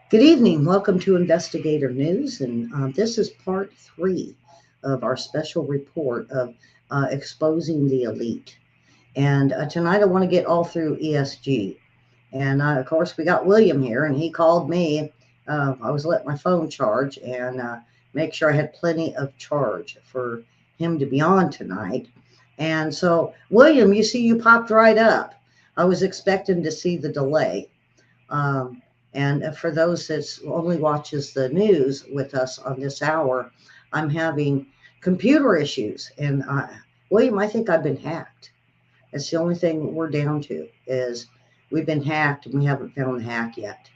Good evening. Welcome to Investigator News, and this is part three of our special report of exposing the elite. And tonight I want to get all through ESG. And of course, we got William here, and he called me. I was letting my phone charge and make sure I had plenty of charge for him to be on tonight. And so, William, you see, you popped right up. I was expecting to see the delay. Um, and for those that only watches the news with us on this hour, I'm having computer issues. And William, I think I've been hacked. That's the only thing we're down to is we've been hacked and we haven't found the hack yet.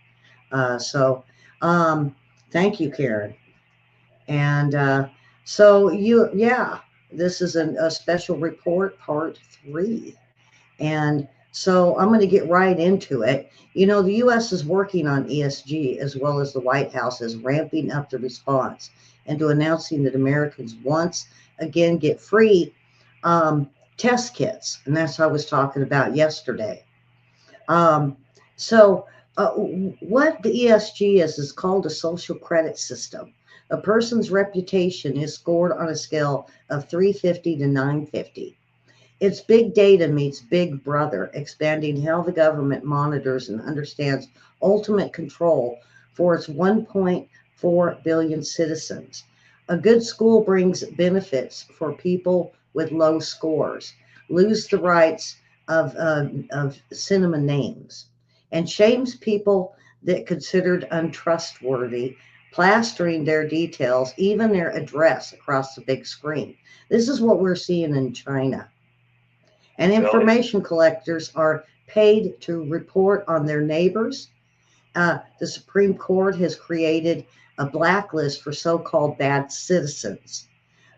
So thank you, Karen. And yeah, this is a special report, part three. And so I'm going to get right into it. You know, the U.S. is working on ESG as well as the White House is ramping up the response and to announcing that Americans once again get free um, test kits. And that's what I was talking about yesterday. Um, so, what the ESG is called a social credit system. A person's reputation is scored on a scale of 350 to 950. It's big data meets big brother, expanding how the government monitors and understands ultimate control for its 1.4 billion citizens. A good school brings benefits for people with low scores, lose the rights of cinema names, and shames people that considered untrustworthy, plastering their details, even their address across the big screen. This is what we're seeing in China. And Really? information collectors are paid to report on their neighbors. The Supreme Court has created a blacklist for so-called bad citizens.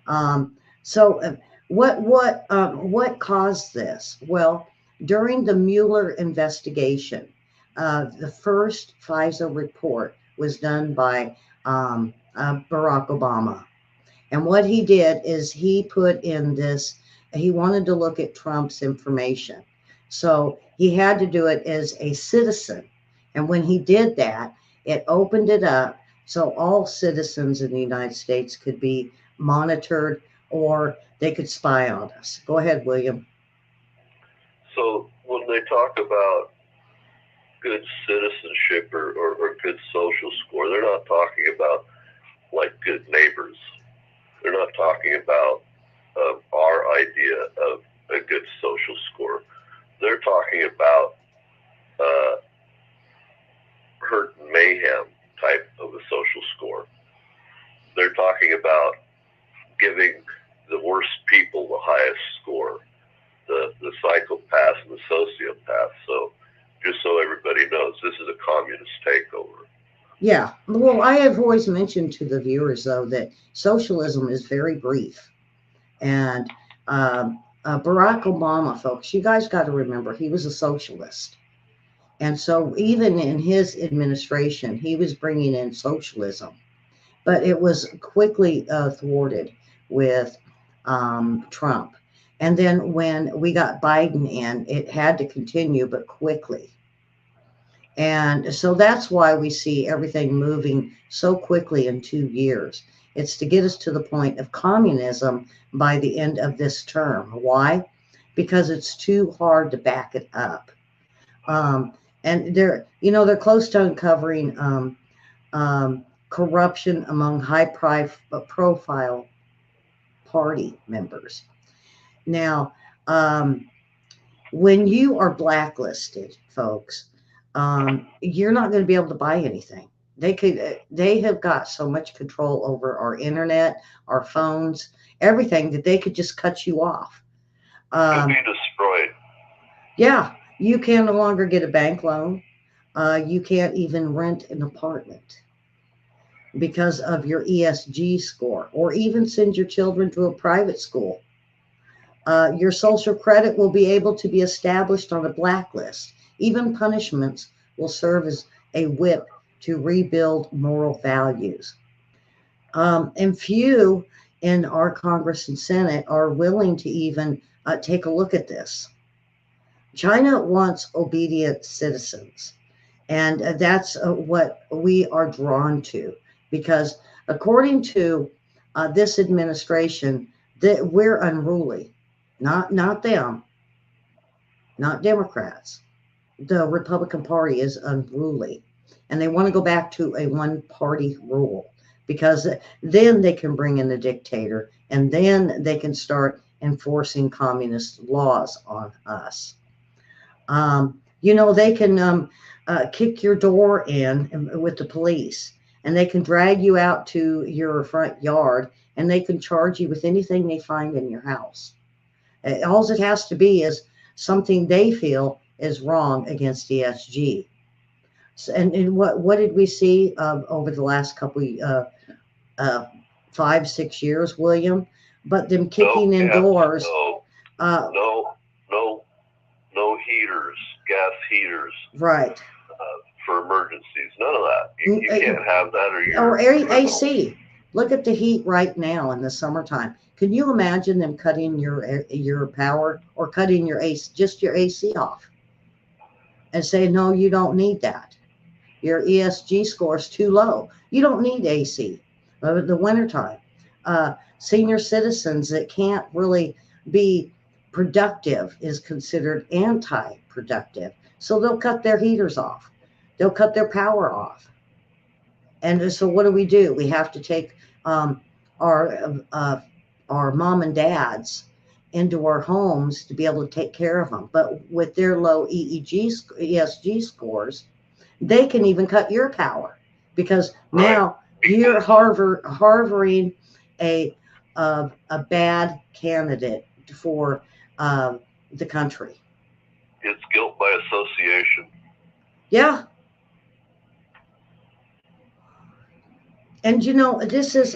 Um, so, what caused this? Well, during the Mueller investigation, the first FISA report was done by Barack Obama. And what he did is he put in this, he wanted to look at Trump's information. So he had to do it as a citizen. And when he did that, it opened it up so all citizens in the United States could be monitored or they could spy on us. Go ahead, William. So when they talk about good citizenship or good social score, they're not talking about like good neighbors. They're not talking about our idea of a good social score. They're talking about uh, hurt and mayhem type of a social score. They're talking about giving the worst people the highest score, the psychopaths and the sociopaths. So just so everybody knows, this is a communist takeover. Yeah. Well, I have always mentioned to the viewers, though, that socialism is very brief. And Barack Obama, folks, you guys got to remember he was a socialist. And so even in his administration, he was bringing in socialism, but it was quickly thwarted with Trump. And then when we got Biden in, it had to continue, but quickly. And so that's why we see everything moving so quickly in 2 years. It's to get us to the point of communism by the end of this term. Why? Because it's too hard to back it up. Um, and they're close to uncovering corruption among profile party members. Now, um, when you are blacklisted, folks, you're not going to be able to buy anything. They have got so much control over our internet, our phones, everything that they could just cut you off. You'll Um, be destroyed. yeah, you can no longer get a bank loan. You can't even rent an apartment because of your ESG score, or even send your children to a private school. Your social credit will be able to be established on a blacklist. Even punishments will serve as a whip to rebuild moral values. And few in our Congress and Senate are willing to even take a look at this. China wants obedient citizens. And that's what we are drawn to, because according to this administration, that we're unruly, not them, not Democrats. The Republican Party is unruly, and they want to go back to a one-party rule, because then they can bring in a dictator, and then they can start enforcing communist laws on us. They can kick your door in with the police, and they can drag you out to your front yard, and they can charge you with anything they find in your house. All it has to be is something they feel is wrong against ESG. So, and what did we see over the last couple uh, 5 6 years, William? But them No, kicking in gas, doors. no, Uh, no, no, no heaters, gas heaters right. for emergencies. None of that. You can't have that, or Or you're a criminal. AC. Look at the heat right now in the summertime. Can you imagine them cutting your power, or cutting your AC, just your AC off, and say, no, you don't need that. Your ESG score is too low. You don't need AC. The wintertime. Senior citizens that can't really be productive is considered anti-productive. So they'll cut their heaters off. They'll cut their power off. And so what do? We have to take our our mom and dads into our homes to be able to take care of them. But with their low ESG scores, they can even cut your power, because Right. now you're harboring a bad candidate for the country. It's guilt by association. Yeah. And this is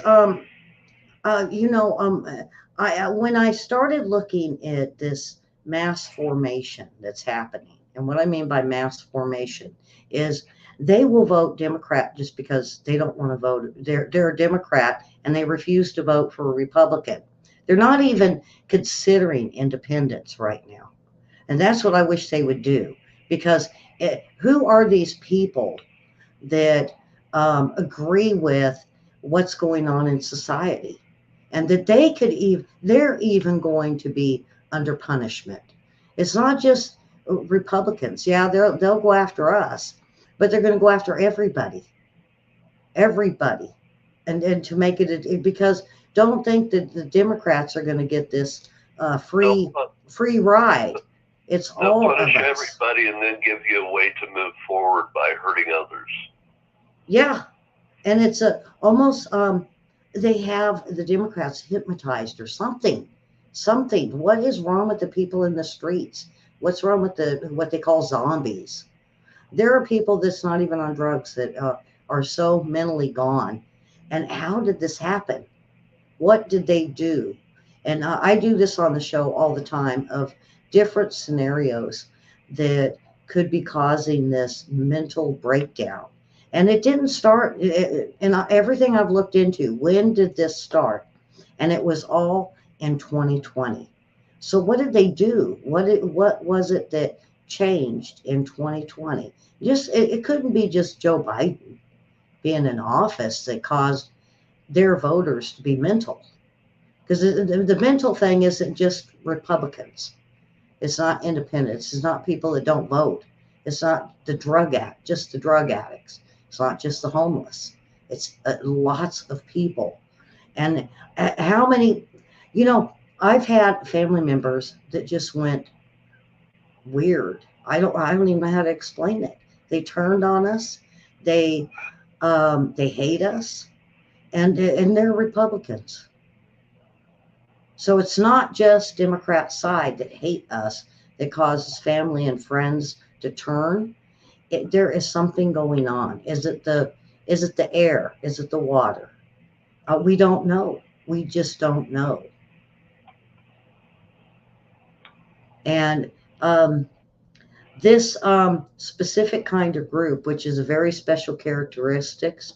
you know I when I started looking at this mass formation that's happening, and what I mean by mass formation is they will vote Democrat just because they don't want to vote. They're a Democrat, and they refuse to vote for a Republican. They're not even considering independence right now, and that's what I wish they would do, because who are these people that agree with what's going on in society, and that they're even going to be under punishment. It's not just Republicans. Yeah, they'll go after us, but they're going to go after everybody, and to make because don't think that the Democrats are going to get this They'll, free ride. It's they'll all of punish us. everybody and then give you a way to move forward by hurting others. Yeah, and it's almost they have the Democrats hypnotized or something. Something. What is wrong with the people in the streets? What's wrong with what they call zombies? There are people that's not even on drugs that are so mentally gone. And how did this happen? What did they do? And I do this on the show all the time, of different scenarios that could be causing this mental breakdown. And it didn't start in everything I've looked into. When did this start? And it was all in 2020. So what did they do? What was it that changed in 2020? Just it couldn't be just Joe Biden being in office that caused their voters to be mental, because the mental thing isn't just Republicans. It's not independents. It's not people that don't vote. It's not just the drug addicts. It's not just the homeless. It's lots of people. And how many, you know, I've had family members that just went weird. I don't even know how to explain it. They turned on us. They hate us, and they're Republicans. So it's not just Democrat side that hate us that causes family and friends to turn. There is something going on. Is it the air? Is it the water? We don't know. We just don't know. And this specific kind of group, which is a very special characteristics,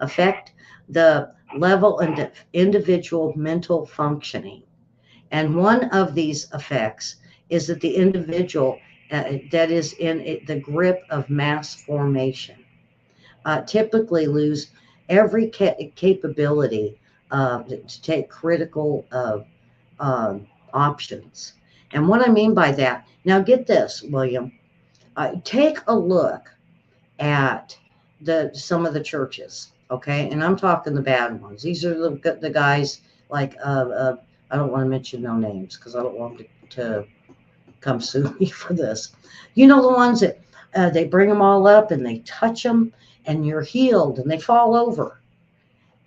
affect the level and individual mental functioning. And one of these effects is that the individual that is in the grip of mass formation typically lose every capability to take critical options. And what I mean by that, now get this, William, take a look at some of the churches, okay? And I'm talking the bad ones. These are the guys like I don't want to mention no names because I don't want them to come sue me for this. You know the ones that they bring them all up and they touch them and you're healed and they fall over,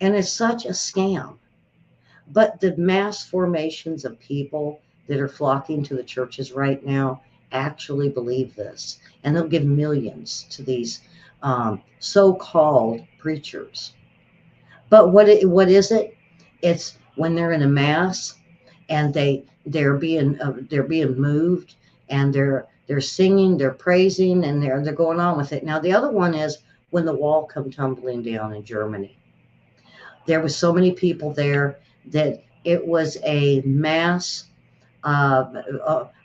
and it's such a scam. But the mass formations of people that are flocking to the churches right now actually believe this, and they'll give millions to these so-called preachers. But what is it? It's when they're in a mass and they're being moved and they're singing, they're praising, and they're going on with it. Now the other one is when the wall come tumbling down in Germany. There was so many people there that it was a mass. I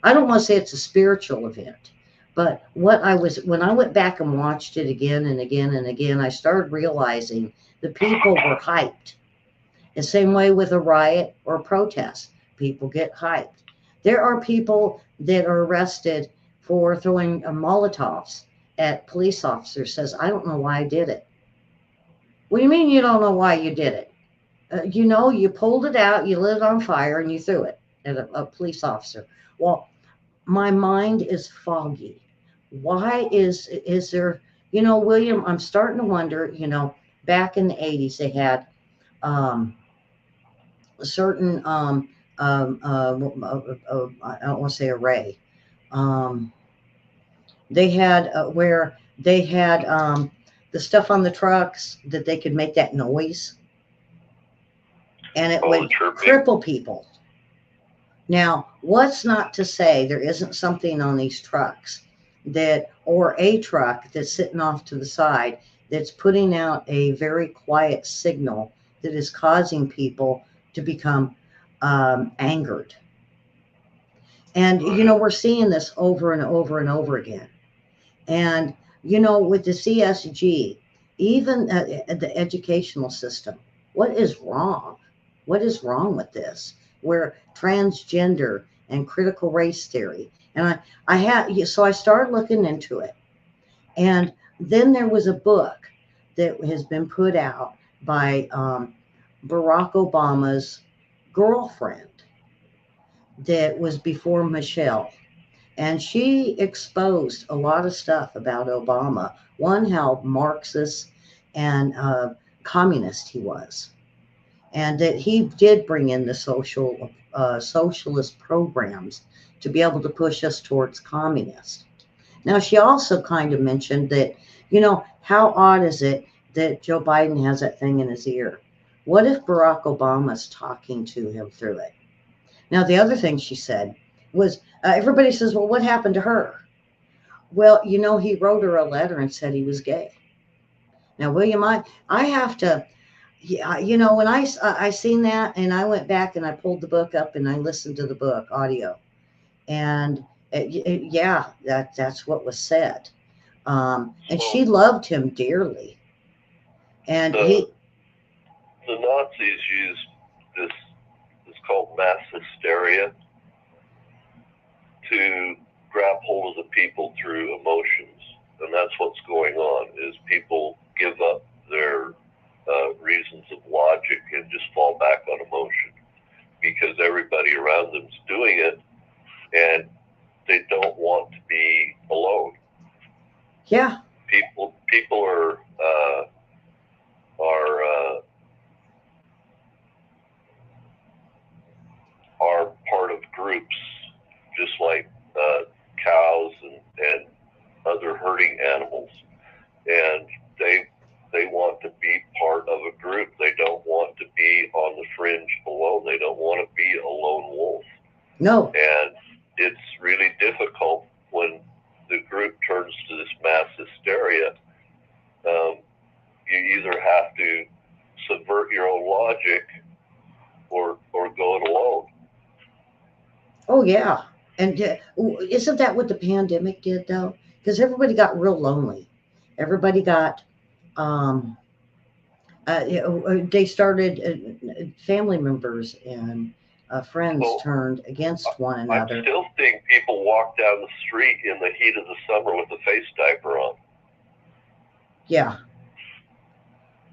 don't want to say it's a spiritual event, but when I went back and watched it again and again and again, I started realizing the people were hyped. The same way with a riot or a protest, people get hyped. There are people that are arrested for throwing Molotovs at police officers. Says, I don't know why I did it. What do you mean you don't know why you did it? You pulled it out, you lit it on fire, and you threw it at a police officer. Well, my mind is foggy. Why is there? William, I'm starting to wonder. Back in the '80s, they had um, certain I don't want to say array. Um, they had where they had the stuff on the trucks that they could make that noise, and it Oh, the would chirping. cripple people. Now, what's not to say there isn't something on these trucks or a truck that's sitting off to the side that's putting out a very quiet signal that is causing people to become angered. And, we're seeing this over and over and over again. And, with the CSG, even the educational system, what is wrong? What is wrong with this? Where transgender and critical race theory, and so I started looking into it, and then there was a book that has been put out by Barack Obama's girlfriend that was before Michelle, and she exposed a lot of stuff about Obama. One, how Marxist and communist he was, and that he did bring in the socialist programs to be able to push us towards communist. Now, she also kind of mentioned that, how odd is it that Joe Biden has that thing in his ear? What if Barack Obama's talking to him through it? Now, the other thing she said was, everybody says, well, what happened to her? Well, he wrote her a letter and said he was gay. Now, William, I have to, yeah, when I seen that and I went back and I pulled the book up and I listened to the book audio, and yeah, that's what was said. And So she loved him dearly, and the the Nazis used this. It's called mass hysteria to grab hold of the people through emotions, and that's what's going on. Is people give up their reasons of logic and just fall back on emotion because everybody around them's doing it, and they don't want to be alone. yeah, People are part of groups, just like cows and other herding animals, and they want to be part of a group. They don't want to be on the fringe alone. They don't want to be a lone wolf. no, And it's really difficult when the group turns to this mass hysteria. You either have to subvert your own logic or go it alone. oh yeah, and isn't that what the pandemic did though? Because everybody got real lonely. Everybody got um, they started family members and friends So turned against one I'm another. still seeing people walk down the street in the heat of the summer with a face diaper on. Yeah,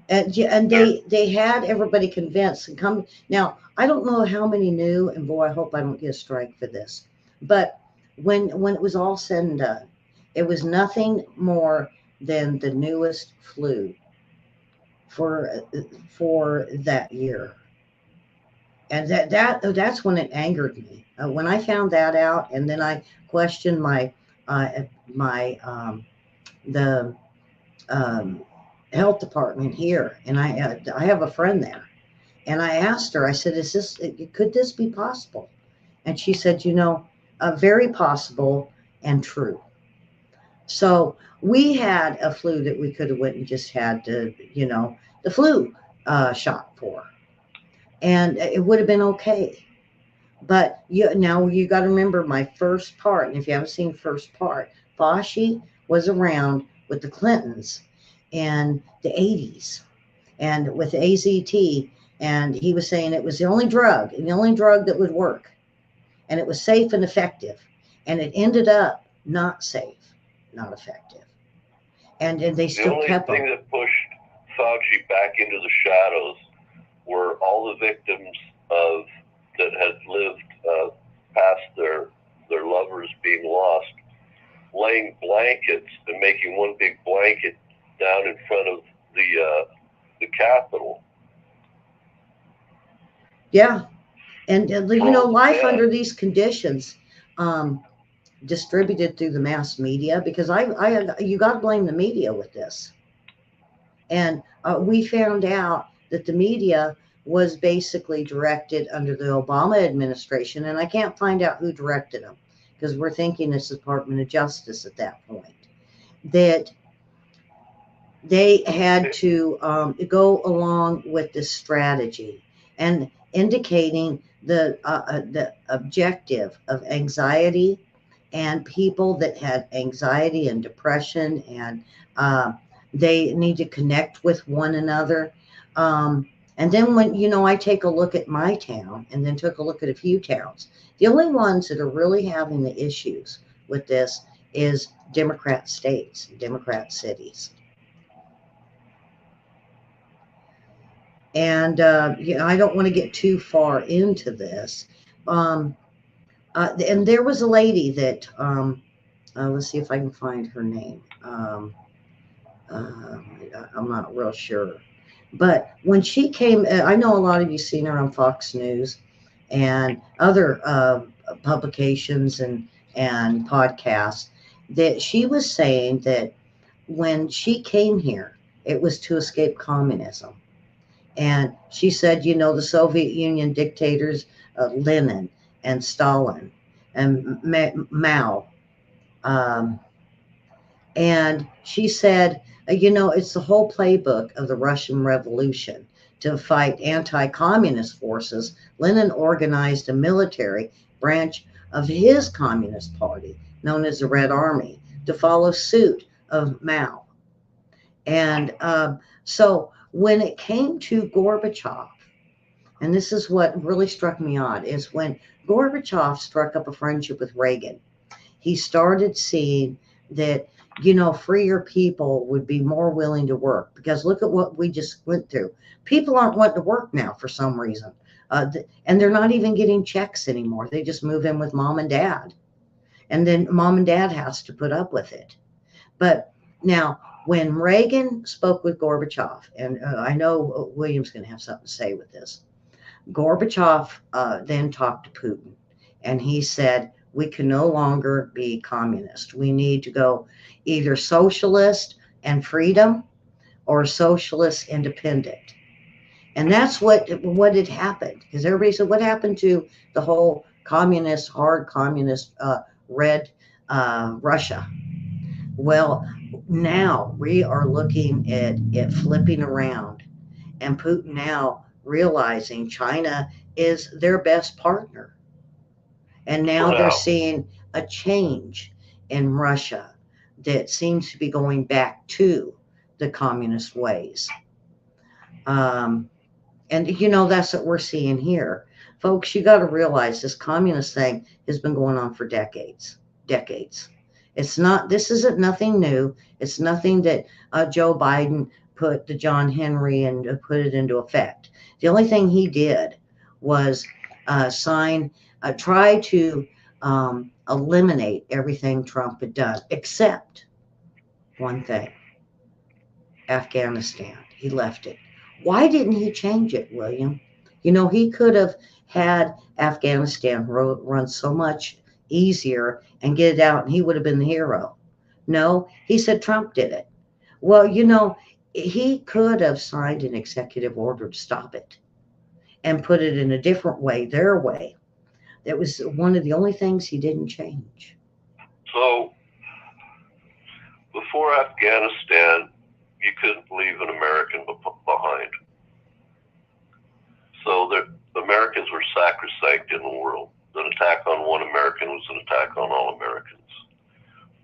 and They're they had everybody convinced and come. Now I don't know how many knew, and boy, I hope I don't get a strike for this. But when it was all said and done, it was nothing more than the newest flu for that year, and that's when it angered me when I found that out, and then I questioned uh, my the um, health department here, and I have a friend there. And I asked her, I said, could this be possible? And she said, very possible and true. So we had a flu that we could have went and just had the flu shot for, and it would have been okay. But now you got to remember my first part. And if you haven't seen first part, Fauci was around with the Clintons in the 80s and with AZT, and he was saying it was the only drug and the only drug that would work, and it was safe and effective, and it ended up not safe, not effective, and they the still only kept them. thing that pushed Fauci back into the shadows were all the victims of that had lived past their lovers being lost, laying blankets and making one big blanket down in front of the Capitol. Yeah, and For all the life dead. under these conditions, um, distributed through the mass media, because I you got to blame the media with this. And we found out that the media was basically directed under the Obama administration, and I can't find out who directed them because we're thinking it's the Department of Justice at that point. That they had to go along with this strategy and indicating the objective of anxiety and people that had anxiety and depression, and uh, they need to connect with one another. Um, and then when I take a look at my town, and then took a look at a few towns, the only ones that are really having the issues with this is Democrat states, Democrat cities. And I don't want to get too far into this. Um, and there was a lady that let's see if I can find her name. Uh, I'm not real sure, but when she came, I know a lot of you seen her on Fox News and other publications and podcasts. That she was saying that when she came here, it was to escape communism. And she said, the Soviet Union dictators, Lenin and Stalin and Mao. Um, and she said, it's the whole playbook of the Russian Revolution to fight anti communist forces. Lenin organized a military branch of his Communist Party, known as the Red Army, to follow suit of Mao. And so when it came to Gorbachev, and this is what really struck me odd, is when Gorbachev struck up a friendship with Reagan, he started seeing that, freer people would be more willing to work. Because look at what we just went through. People aren't wanting to work now for some reason. And they're not even getting checks anymore. They just move in with mom and dad. And then mom and dad has to put up with it. But now, when Reagan spoke with Gorbachev, and I know William's going to have something to say with this, Gorbachev then talked to Putin, and he said, we can no longer be communist. We need to go either socialist and freedom or socialist independent. And that's what had happened. Because everybody said, what happened to the whole communist, hard communist, red Russia? Well, now we are looking at it flipping around, and Putin now realizing China is their best partner. And For now they're now. seeing a change in Russia that seems to be going back to the communist ways. Um, and, that's what we're seeing here. Folks, you got to realize this communist thing has been going on for decades. Decades. This isn't nothing new. It's nothing that Joe Biden put the John Henry and put it into effect. The only thing he did was try to eliminate everything Trump had done, except one thing: Afghanistan. He left it. Why didn't he change it, William? He could have had Afghanistan run so much easier and get it out, and he would have been the hero. No, he said Trump did it. Well, he could have signed an executive order to stop it and put it in a different way, their way. That was one of the only things he didn't change. So before Afghanistan, you couldn't leave an American behind. So the Americans were sacrosanct in the world. An attack on one American was an attack on all Americans.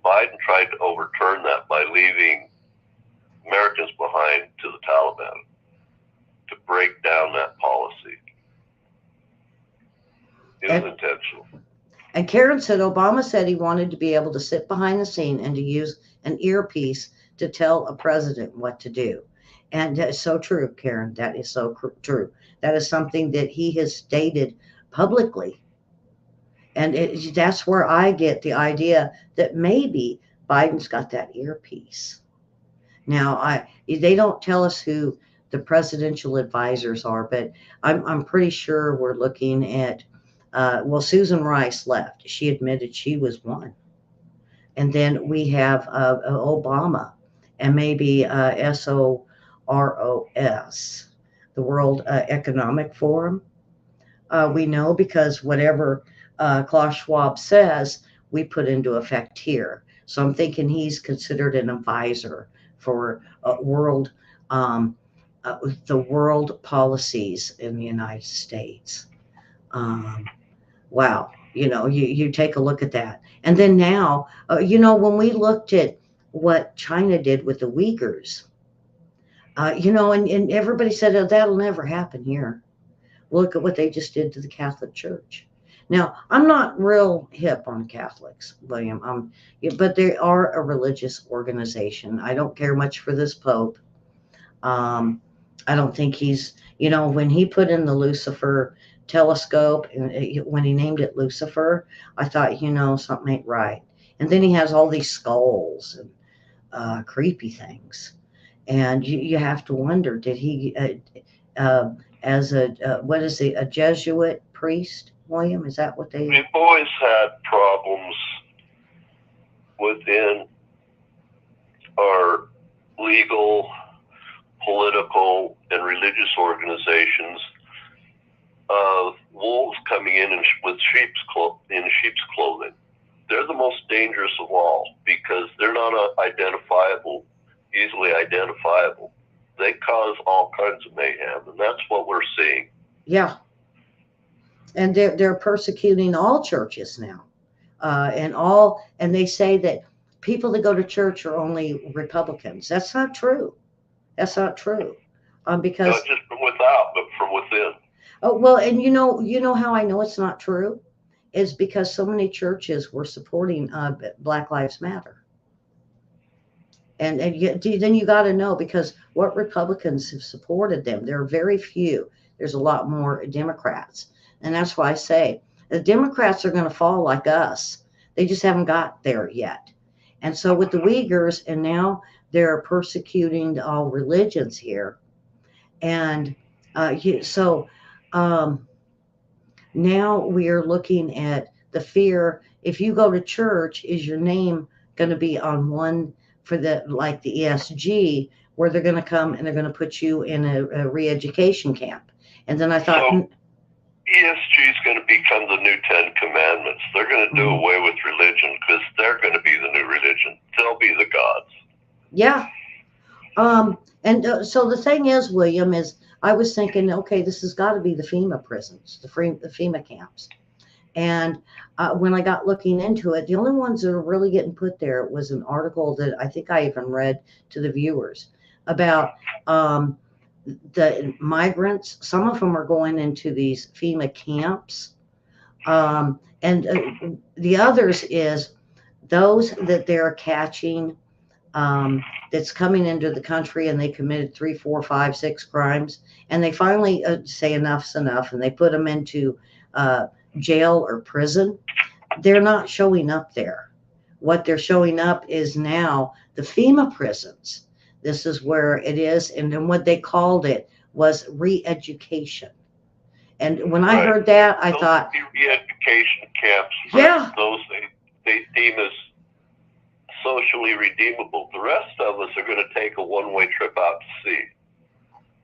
Biden tried to overturn that by leaving Americans behind to the Taliban to break down that policy. It was intentional. And Karen said Obama said he wanted to be able to sit behind the scene and to use an earpiece to tell a president what to do. And that's so true, Karen. That is so true. That is something that he has stated publicly. And that's where I get the idea that maybe Biden's got that earpiece. Now, they don't tell us who the presidential advisors are, but I'm pretty sure we're looking at, Susan Rice left. She admitted she was one. And then we have Obama and maybe SOROS, the World Economic Forum. We know because whatever Klaus Schwab says, we put into effect here. So I'm thinking he's considered an advisor for the world policies in the United States. Wow. You take a look at that. And then now, when we looked at what China did with the Uyghurs, and everybody said, oh, that'll never happen here. Look at what they just did to the Catholic Church. Now, I'm not real hip on Catholics, William, but they are a religious organization. I don't care much for this Pope. I don't think he's, when he put in the Lucifer telescope and when he named it Lucifer, I thought, something ain't right. And then he has all these skulls and creepy things. And you have to wonder, did he, as a Jesuit priest, William? Is that what they? We've always had problems within our legal, political, and religious organizations of wolves coming in with sheep's clothing. They're the most dangerous of all because they're not easily identifiable. They cause all kinds of mayhem, and that's what we're seeing. Yeah. And they're persecuting all churches now, and they say that people that go to church are only Republicans. That's not true. That's not true, because not just from without, but from within. Oh well, and you know how I know it's not true is because so many churches were supporting Black Lives Matter, and then you got to know because what Republicans have supported them. There are very few. There's a lot more Democrats. And that's why I say the Democrats are going to fall like us. They just haven't got there yet. And so with the Uyghurs, and now they're persecuting all religions here. And now we are looking at the fear. If you go to church, is your name going to be on one for the ESG, where they're going to come and they're going to put you in a re-education camp? And then I thought. ESG is going to become the new 10 Commandments. They're going to do away with religion because they're going to be the new religion. They'll be the gods. Yeah. So the thing is, William, is I was thinking, okay, this has got to be the FEMA prisons, the FEMA camps. And when I got looking into it, the only ones that are really getting put there was an article that I think I even read to the viewers about the migrants. Some of them are going into these FEMA camps. And the others is those that they're catching that's coming into the country and they committed 3, 4, 5, 6 crimes, and they finally say enough's enough, and they put them into uh, jail or prison. They're not showing up there. What they're showing up is now the FEMA prisons. This is where it is, and then what they called it was re-education. And when I Right. heard that, I Those thought, would be re-education camps for yeah, those they deem as socially redeemable. The rest of us are going to take a one-way trip out to sea.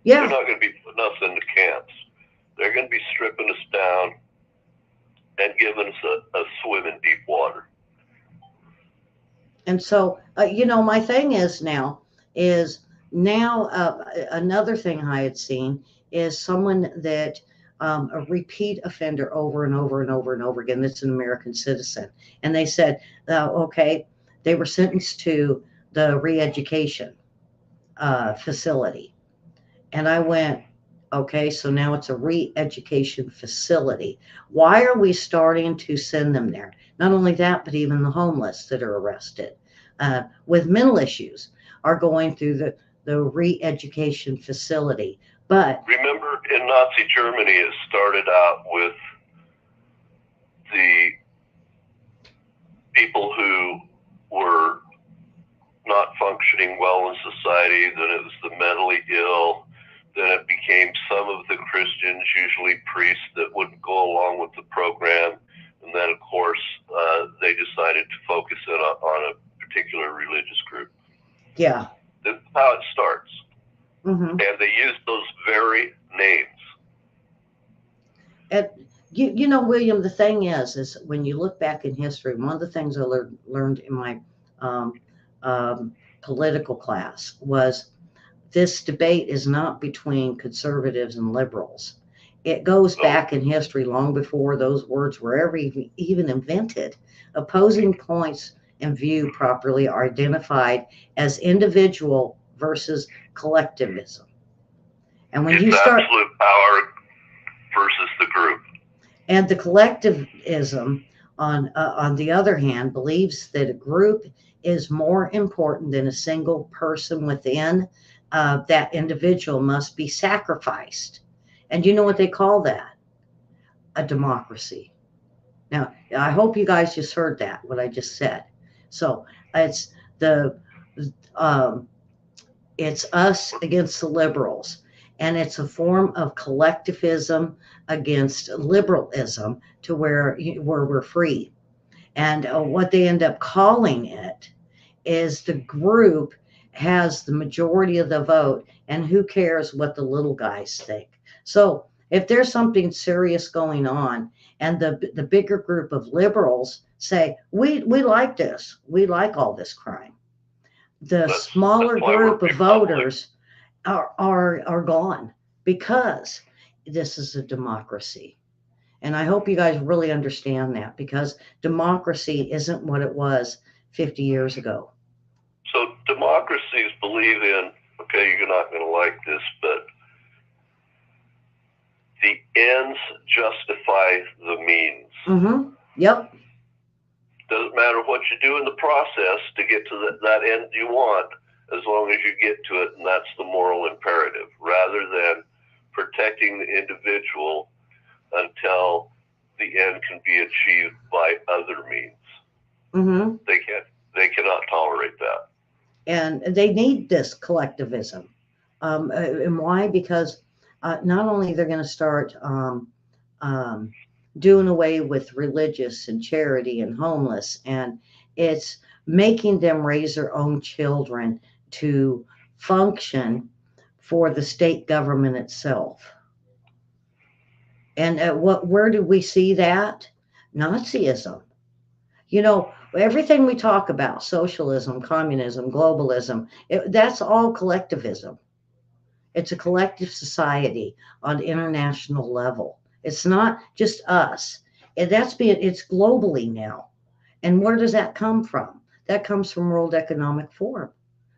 They're yeah. not going to be putting us into camps. They're going to be stripping us down and giving us a swim in deep water. And so, my thing is now another thing I had seen is someone that a repeat offender over and over and over and over again. That's an American citizen, and they said, okay, they were sentenced to the re-education facility, and I went, okay, so now it's a re-education facility. Why are we starting to send them there? Not only that, but even the homeless that are arrested with mental issues are going through the re-education facility. But Remember, in Nazi Germany, it started out with the people who were not functioning well in society, then it was the mentally ill, then it became some of the Christians, usually priests, that wouldn't go along with the program, and then, of course, they decided to focus in on a particular religious group. yeah. This is how it starts. Mm-hmm. And they use those very names. And William, the thing is when you look back in history, one of the things I learned in my um, political class was this debate is not between conservatives and liberals. It goes back in history long before those words were ever even invented. Opposing points and view properly are identified as individual versus collectivism. And when It's you start, absolute power versus the group. and the collectivism, on the other hand, believes that a group is more important than a single person within. That individual must be sacrificed. And you know what they call that? A democracy. Now, I hope you guys just heard that, what I just said. So it's the um, it's us against the liberals, and it's a form of collectivism against liberalism to where we're free. And what they end up calling it is the group has the majority of the vote, and who cares what the little guys think. So if there's something serious going on, and the bigger group of liberals say we like this, we like all this crime, the smaller That's why group we're of voters are gone, because this is a democracy. And I hope you guys really understand that, because democracy isn't what it was 50 years ago. So democracies believe in, okay, you're not going to like this, but the ends justify the means. Mm-hmm. Yep. Doesn't matter what you do in the process to get to that end you want, as long as you get to it, and that's the moral imperative, rather than protecting the individual until the end can be achieved by other means. Mm-hmm. They cannot tolerate that. And they need this collectivism. And why? Because not only they're going to start um, doing away with religious and charity and homeless, and it's making them raise their own children to function for the state government itself. And where do we see that? Nazism. Everything we talk about, socialism, communism, globalism, that's all collectivism. It's a collective society on international level. It's not just us. it's globally now. And where does that come from? That comes from World Economic Forum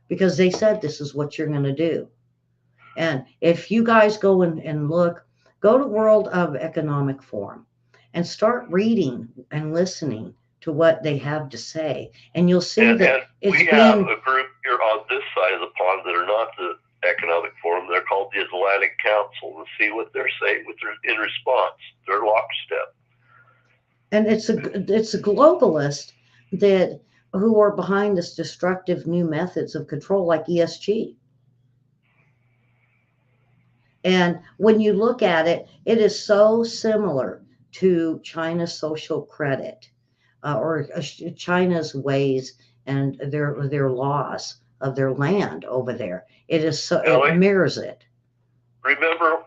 because they said this is what you're going to do. And if you guys go and look, go to World of Economic Forum and start reading and listening to what they have to say. And you'll see that it's we have a group here on this side of the pond that are not the Economic Forum. They're called the Atlantic Council, and see what they're saying in response. They're lockstep. And it's a globalist that who are behind this destructive new methods of control like ESG. And when you look at it, it is so similar to China's social credit or China's ways and their laws of their land over there. It is so Ellie, it mirrors it. Remember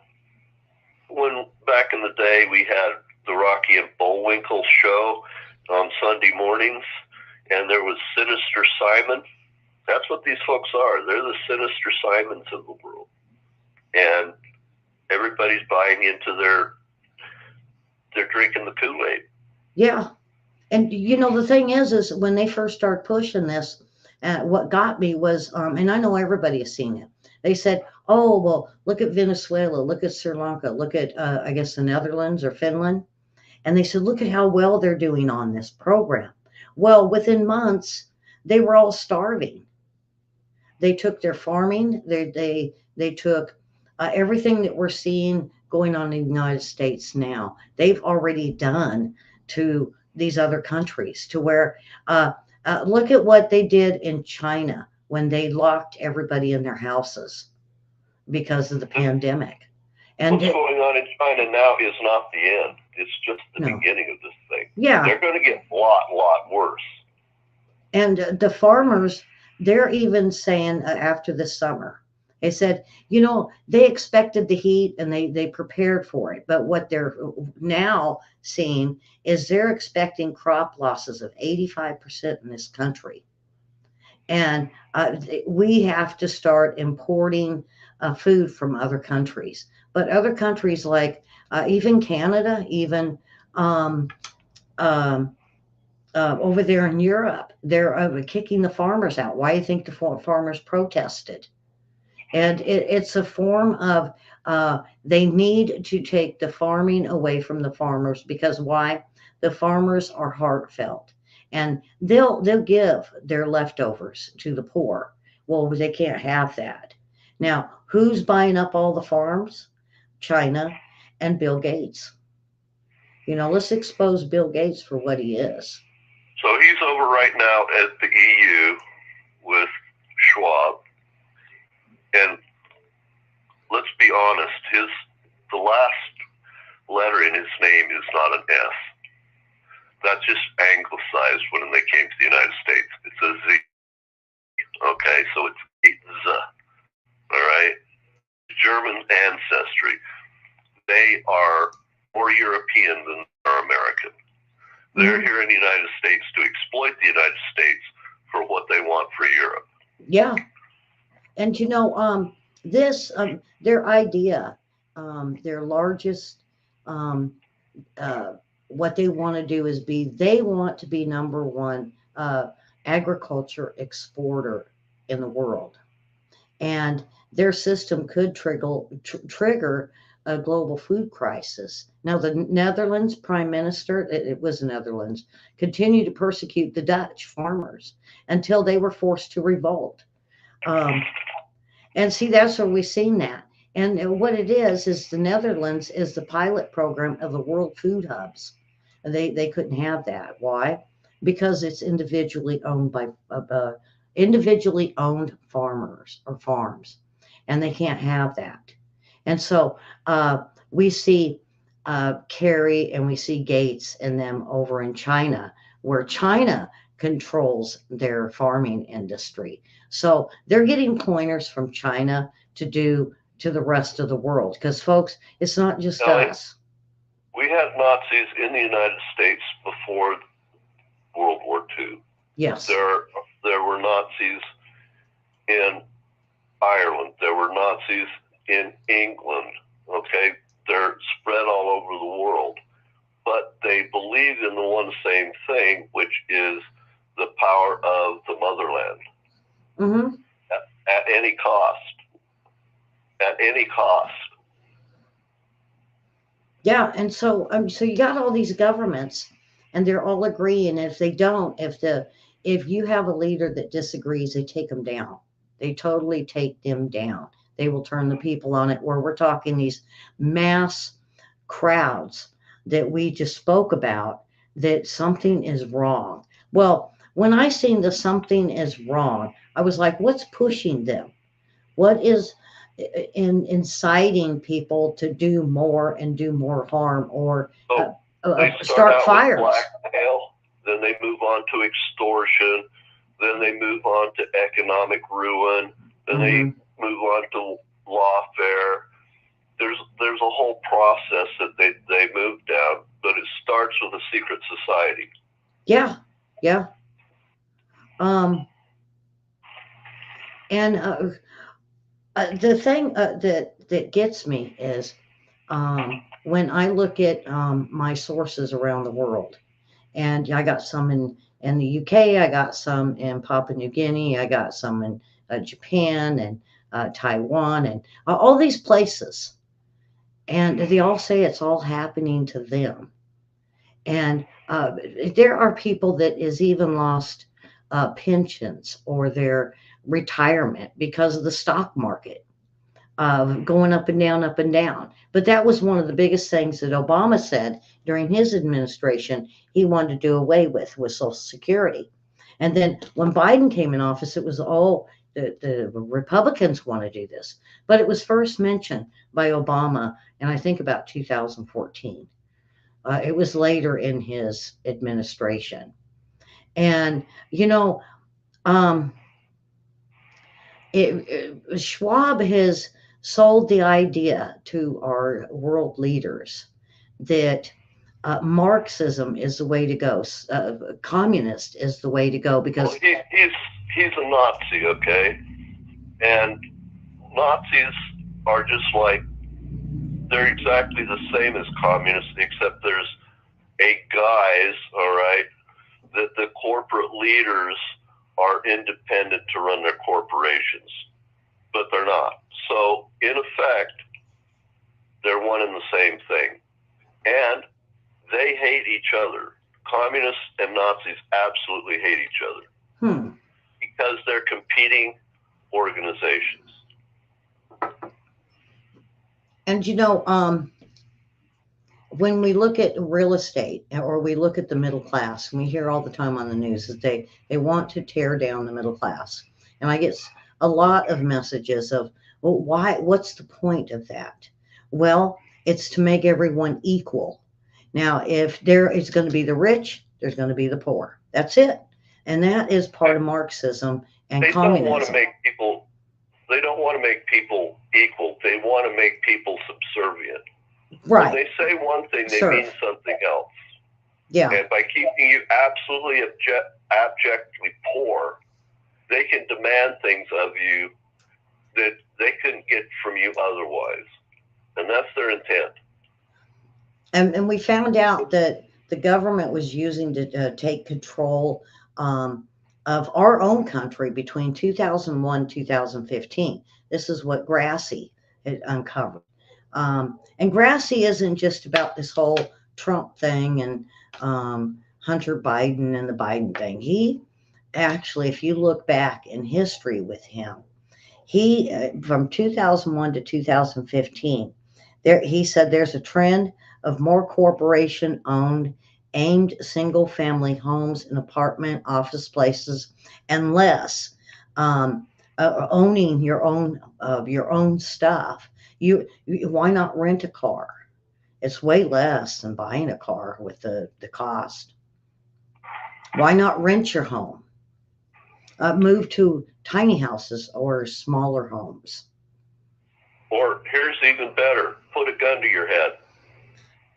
when back in the day we had the Rocky and Bullwinkle show on Sunday mornings, and there was Sinister Simon? That's what these folks are. They're the Sinister Simons of the world. And everybody's buying into they're drinking the Kool-Aid. Yeah. And the thing is when they first started pushing this, what got me was, and I know everybody has seen it. They said, "Oh, well, look at Venezuela, look at Sri Lanka, look at I guess the Netherlands or Finland," and they said, "Look at how well they're doing on this program." Well, within months, they were all starving. They took their farming. They took everything that we're seeing going on in the United States now. They've already done to these other countries to where look at what they did in China when they locked everybody in their houses because of the pandemic. And what's going on in China now is not the end. It's just the beginning of this thing. Yeah. They're going to get a lot worse. And the farmers, they're even saying after the summer, they said, they expected the heat and they prepared for it. But what they're now seeing is they're expecting crop losses of 85% in this country. And we have to start importing food from other countries. But other countries like even Canada, even over there in Europe, they're kicking the farmers out. Why do you think the farmers protested? And it's a form of they need to take the farming away from the farmers because why? The farmers are heartfelt, and they'll give their leftovers to the poor. Well, they can't have that. Now, who's buying up all the farms? China and Bill Gates. Let's expose Bill Gates for what he is. So he's over right now at the EU with Schwab. And let's be honest, the last letter in his name is not an S. That's just anglicized when they came to the United States. It's a Z. Okay, so it's Z. All right? German ancestry. They are more European than they are American. They're here in the United States to exploit the United States for what they want for Europe. Yeah. And this their idea, their largest what they want to do is they want to be number one agriculture exporter in the world. And their system could trigger a global food crisis. Now, the Netherlands prime minister, it was the Netherlands, continued to persecute the Dutch farmers until they were forced to revolt. And see, that's where we've seen that. And what it is the Netherlands is the pilot program of the World Food Hubs. And they couldn't have that. Why? Because it's individually owned by individually owned farmers or farms, and they can't have that. And so we see Kerry and we see Gates and them over in China, where China controls their farming industry. So they're getting pointers from China to do to the rest of the world. Because, folks, it's not just us. We had Nazis in the United States before World War II. Yes. There were Nazis in Ireland. There were Nazis in England. Okay? They're spread all over the world. but they believe in the one same thing, which is the power of the motherland. Mm-hmm. At any cost. At any cost. Yeah, and so you got all these governments, and they're all agreeing. If they don't, if you have a leader that disagrees, they take them down. They totally take them down. They will turn the people on it. Where we're talking these mass crowds that we just spoke about, that something is wrong. Well, when I seen the something is wrong, I was like, what's pushing them? What is inciting people to do more and do more harm, or So they start start out with fires? blackmail, then they move on to extortion, then they move on to economic ruin, then they move on to lawfare. There's a whole process that they move down, but it starts with a secret society. Yeah, yeah. And the thing that gets me is when I look at my sources around the world, and I got some in the UK, I got some in Papua New Guinea, I got some in Japan and Taiwan, and all these places, and they all say it's all happening to them. And there are people that is even lost pensions or their retirement because of the stock market going up and down, up and down. But that was one of the biggest things that Obama said during his administration he wanted to do away with Social Security. And then when Biden came in office, it was all the Republicans want to do this. But it was first mentioned by Obama, and I think about 2014. It was later in his administration. And, you know, um, Schwab has sold the idea to our world leaders that Marxism is the way to go, communist is the way to go, because he's a Nazi, okay, and Nazis are just like, they're exactly the same as communists, except there's a guise, all right, that the corporate leaders are independent to run their corporations, but they're not. So, in effect, they're one and the same thing. And they hate each other. Communists and Nazis absolutely hate each other because they're competing organizations. And, when we look at real estate or we look at the middle class, and we hear all the time on the news that they want to tear down the middle class. And I get a lot of messages of, well, what's the point of that? Well, it's to make everyone equal. Now, if there is going to be the rich, there's going to be the poor. That's it. And that is part of Marxism and communism. They don't want to make people equal. They want to make people subservient. Right. When they say one thing, they mean something else. Yeah. And by keeping you absolutely abjectly poor, they can demand things of you that they couldn't get from you otherwise. And that's their intent. And we found out that the government was using to take control of our own country between 2001 and 2015. This is what Grassi had uncovered. And Grassi isn't just about this whole Trump thing and Hunter Biden and the Biden thing. He actually, if you look back in history with him, he from 2001 to 2015, he said there's a trend of more corporation owned aimed single family homes and apartment office places, and less owning your own stuff. Why not rent a car? It's way less than buying a car with the cost. Why not rent your home? Move to tiny houses or smaller homes. Or here's even better, put a gun to your head.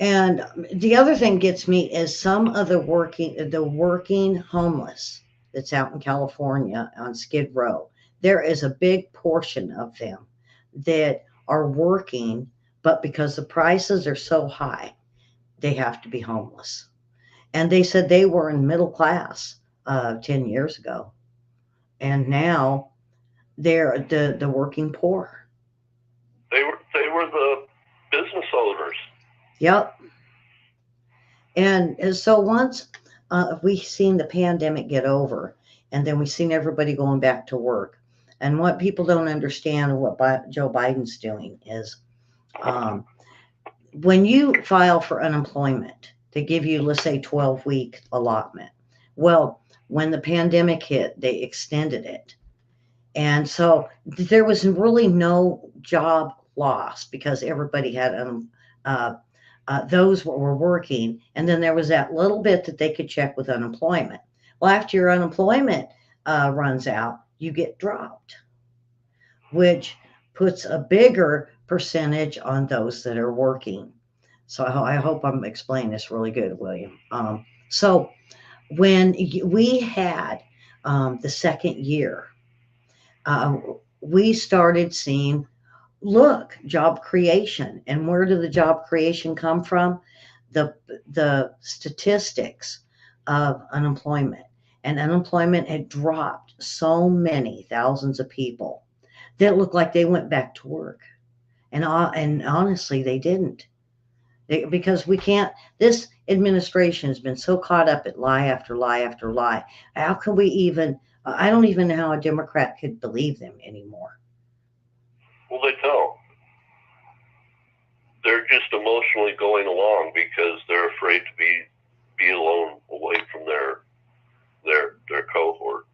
And the other thing gets me is some of the working homeless that's out in California on Skid Row. There is a big portion of them that are working, but because the prices are so high, they have to be homeless. And they said they were in middle class 10 years ago. And now they're the working poor. They were the business owners. Yep. And so once we seen the pandemic get over, and then we seen everybody going back to work, and what people don't understand, what Joe Biden's doing is, um, when you file for unemployment, they give you, let's say, 12-week allotment. Well, when the pandemic hit, they extended it. And so there was really no job loss because everybody had uh, those were working. And then there was that little bit that they could check with unemployment. Well, after your unemployment runs out, you get dropped, which puts a bigger percentage on those that are working. So I hope I'm explaining this really good, William. So when we had the second year, uh, we started seeing, look, job creation. And where did the job creation come from? The the statistics of unemployment. And unemployment had dropped so many thousands of people that it looked like they went back to work. And honestly, they didn't. Because we can't, this administration has been so caught up at lie after lie after lie. How can we even, I don't even know how a Democrat could believe them anymore. Well, they don't. They're just emotionally going along because they're afraid to be alone away from their cohort.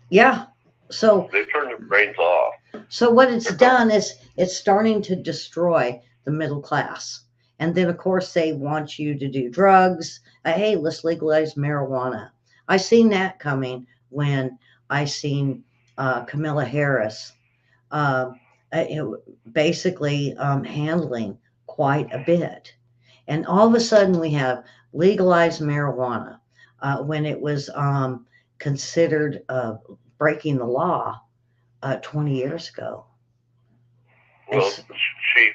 Yeah. So they turn their brains off. So what it's done is it's starting to destroy the middle class. And then of course they want you to do drugs. Hey, let's legalize marijuana. I seen that coming when I seen Camilla Harris uh, basically handling quite a bit. And all of a sudden we have legalized marijuana when it was considered breaking the law 20 years ago. Well, she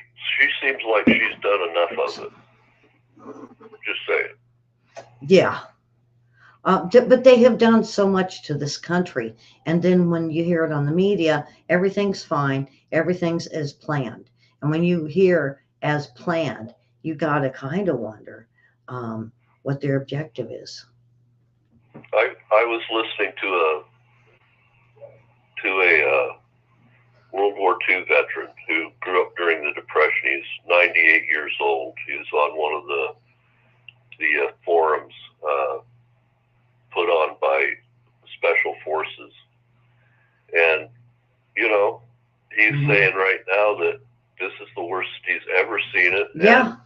seems like she's done enough of it. Just saying. Yeah. But they have done so much to this country. And then when you hear it on the media, everything's fine, everything's as planned. And when you hear as planned, you got to kind of wonder what their objective is. I was listening to a World War II veteran who grew up during the Depression. He's 98 years old. He was on one of the forums put on by Special Forces, and he's saying right now that this is the worst he's ever seen it. Yeah. And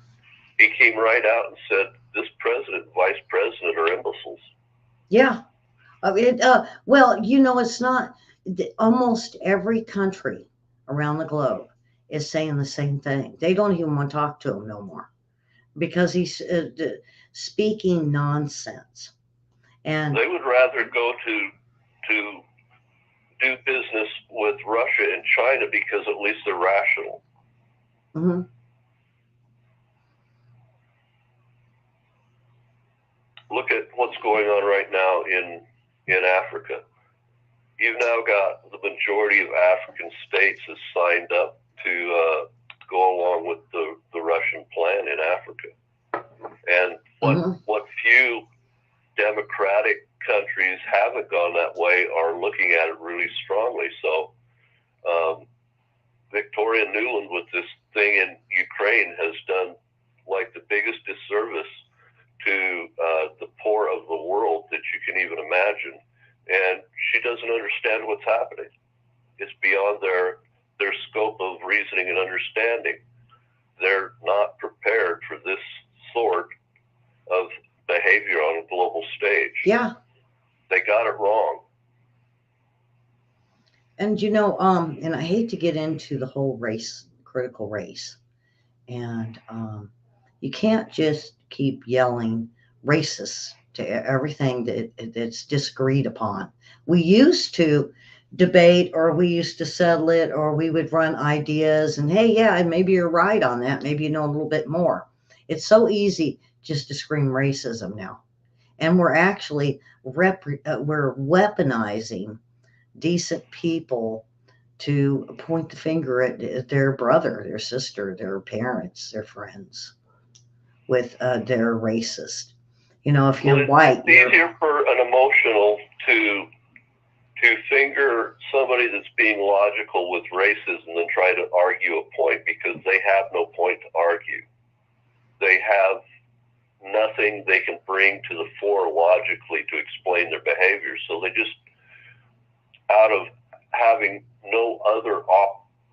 he came right out and said, "This president, vice president, are imbeciles." Yeah. Well, it's not. Almost every country around the globe is saying the same thing. They don't even want to talk to him no more because he's speaking nonsense. And they would rather go to do business with Russia and China because at least they're rational. Mm-hmm. Look at what's going on right now in Africa. You've now got the majority of African states has signed up to go along with the Russian plan in Africa. And what few democratic countries haven't gone that way are looking at it really strongly. So Victoria Nuland with this thing in Ukraine has done like the biggest disservice to the poor of the world that you can even imagine. And she doesn't understand what's happening. It's beyond their scope of reasoning and understanding. They're not prepared for this sort of behavior on a global stage. Yeah. They got it wrong. And and I hate to get into the whole critical race. And you can't just keep yelling racist to everything that's disagreed upon. We used to debate, or we used to settle it, or we would run ideas and, hey, yeah, maybe you're right on that. Maybe you know a little bit more. It's so easy just to scream racism now. And we're actually we're weaponizing decent people to point the finger at their brother, their sister, their parents, their friends with they're racist. You know, if Well, you're white, it's easier for an emotional to finger somebody that's being logical with racism than try to argue a point, because they have no point to argue. They have nothing they can bring to the fore logically to explain their behavior. So they just, out of having no other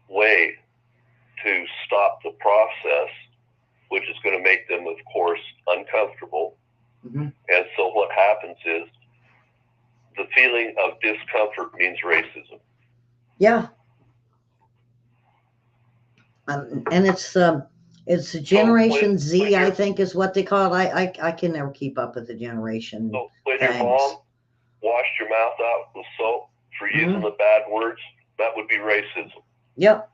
way to stop the process, which is going to make them, of course, uncomfortable. Mm-hmm. And so what happens is the feeling of discomfort means racism. Yeah. And it's Generation Z, I think, is what they call it. I can never keep up with the generation. So when things. your mom washed your mouth out with soap for using the bad words, that would be racism. Yep.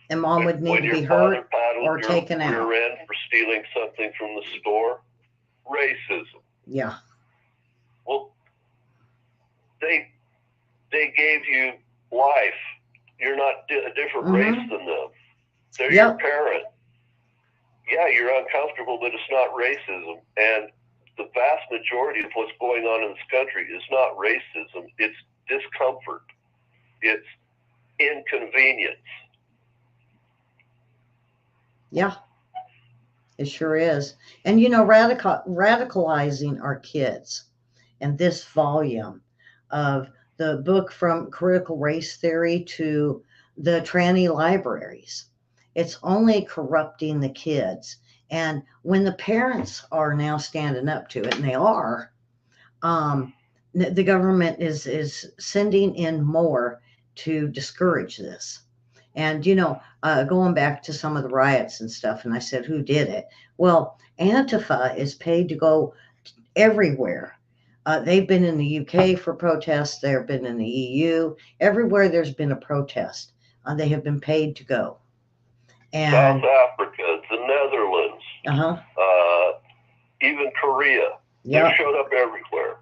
And mom would need to be hurt or taken out. Rear end for stealing something from the store, racism. Yeah. Well, they gave you life. You're not a different race than them. They're your parent. Yeah, you're uncomfortable, but it's not racism. And the vast majority of what's going on in this country is not racism. It's discomfort. It's inconvenience. Yeah, it sure is. And, you know, radicalizing our kids and this volume of the book From Critical Race Theory to the tranny libraries, it's only corrupting the kids. And when the parents are now standing up to it, and they are, the government is sending in more to discourage this. And, you know, going back to some of the riots and stuff, and I said, who did it? Well, Antifa is paid to go everywhere. They've been in the UK for protests. They've been in the EU. Everywhere there's been a protest, they have been paid to go. And South Africa, the Netherlands, even Korea. They showed up everywhere.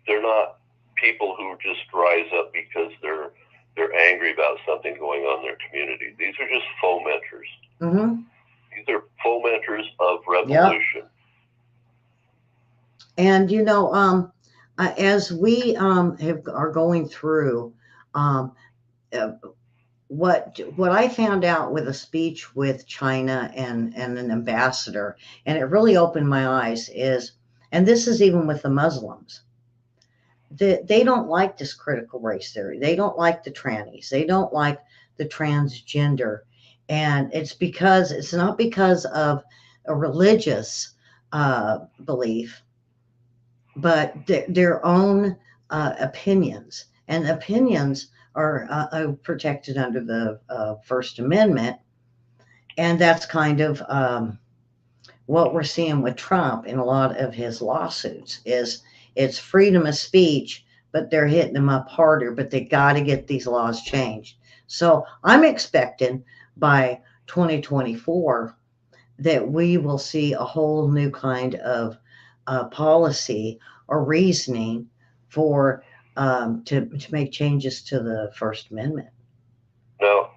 They're not people who just rise up because they're angry about something going on in their community. These are just fomenters. Mm-hmm. These are fomenters of revolution. And, you know, as we are going through, what I found out with a speech with China and an ambassador, and it really opened my eyes, is, and this is even with the Muslims, they don't like this critical race theory. They don't like the trannies. They don't like the transgender. And it's not because of a religious belief, but their own opinions. And opinions are protected under the First Amendment. And that's kind of what we're seeing with Trump in a lot of his lawsuits is it's freedom of speech, but they're hitting them up harder, but they got to get these laws changed. So I'm expecting by 2024 that we will see a whole new kind of policy or reasoning for to make changes to the First Amendment. Now,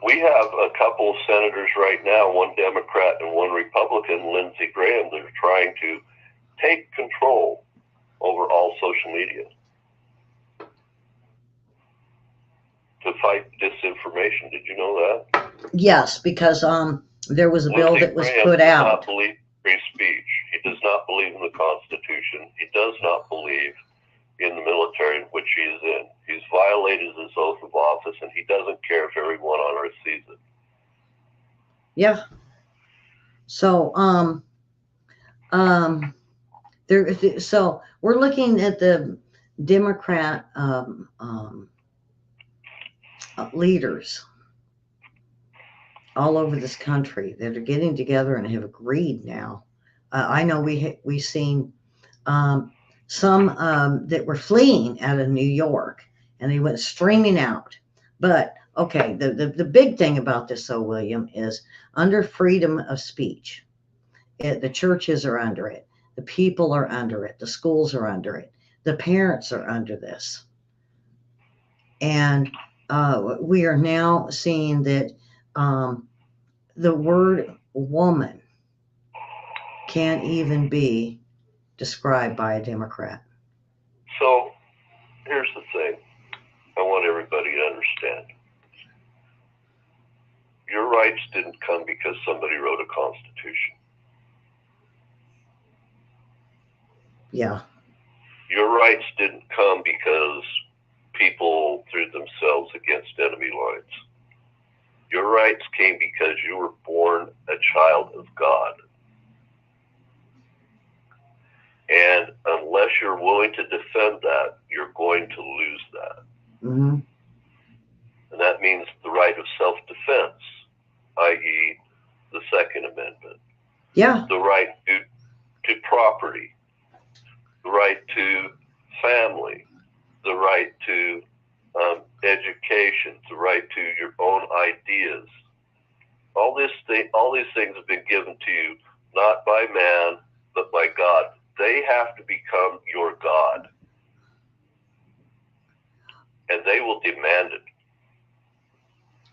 we have a couple of senators right now, one Democrat and one Republican, Lindsey Graham, that are trying to take control over all social media to fight disinformation. Did you know that? Yes, because there was a bill that was put He out. does not believe free speech. He does not believe in the Constitution. He does not believe in the military, which he is in. He's violated his oath of office, and he doesn't care if everyone on earth sees it. Yeah. So so we're looking at the Democrat leaders all over this country that are getting together and have agreed now. I know we've seen Um, some that were fleeing out of New York, and they went streaming out. But okay, the big thing about this, though, William, is under freedom of speech. The churches are under it. The people are under it. The schools are under it. The parents are under this. And we are now seeing that um, the word woman can't even be described by a Democrat. So here's the thing I want everybody to understand. Your rights didn't come because somebody wrote a constitution. Yeah. Your rights didn't come because people threw themselves against enemy lines. Your rights came because you were born a child of God. And unless you're willing to defend that, you're going to lose that. Mm-hmm. And that means the right of self-defense, i.e. the Second Amendment. Yeah. The right to property, the right to family, the right to education, the right to your own ideas. All these things have been given to you, not by man, but by God. They have to become your God. And they will demand it.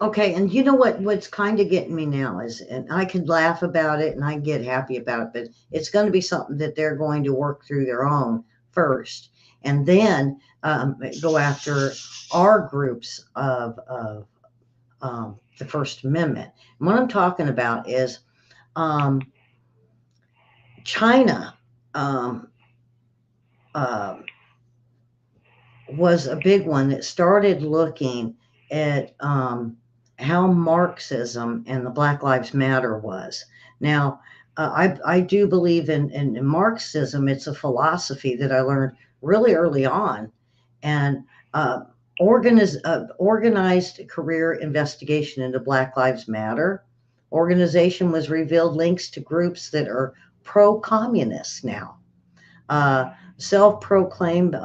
Okay, and you know what's kind of getting me now is, and I can laugh about it and I get happy about it, but it's going to be something that they're going to work through their own first, and then go after our groups of the First Amendment. And what I'm talking about is um, China um, uh, was a big one that started looking at how Marxism and the Black Lives Matter was. Now, I do believe in Marxism. It's a philosophy that I learned really early on, and organized career investigation into Black Lives Matter. Organization was revealed links to groups that are pro-communist now. Self-proclaimed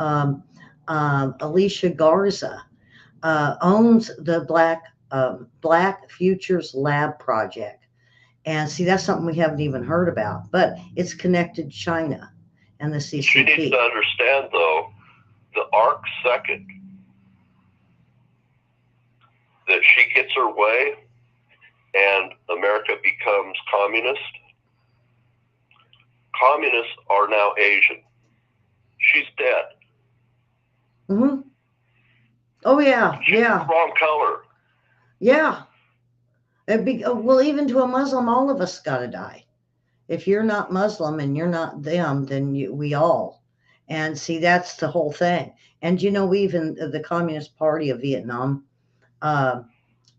Alicia Garza owns the Black Futures Lab project, and see that's something we haven't even heard about, but it's connected to China and the CCP. She needs to understand, though, the arc second that she gets her way and America becomes communist. Communists are now Asian. She's dead. Mm-hmm. Oh yeah, She's yeah. the wrong color. Yeah. Well, even to a Muslim, all of us got to die. If you're not Muslim and you're not them, then we all. And see, that's the whole thing. And even the Communist Party of Vietnam, uh,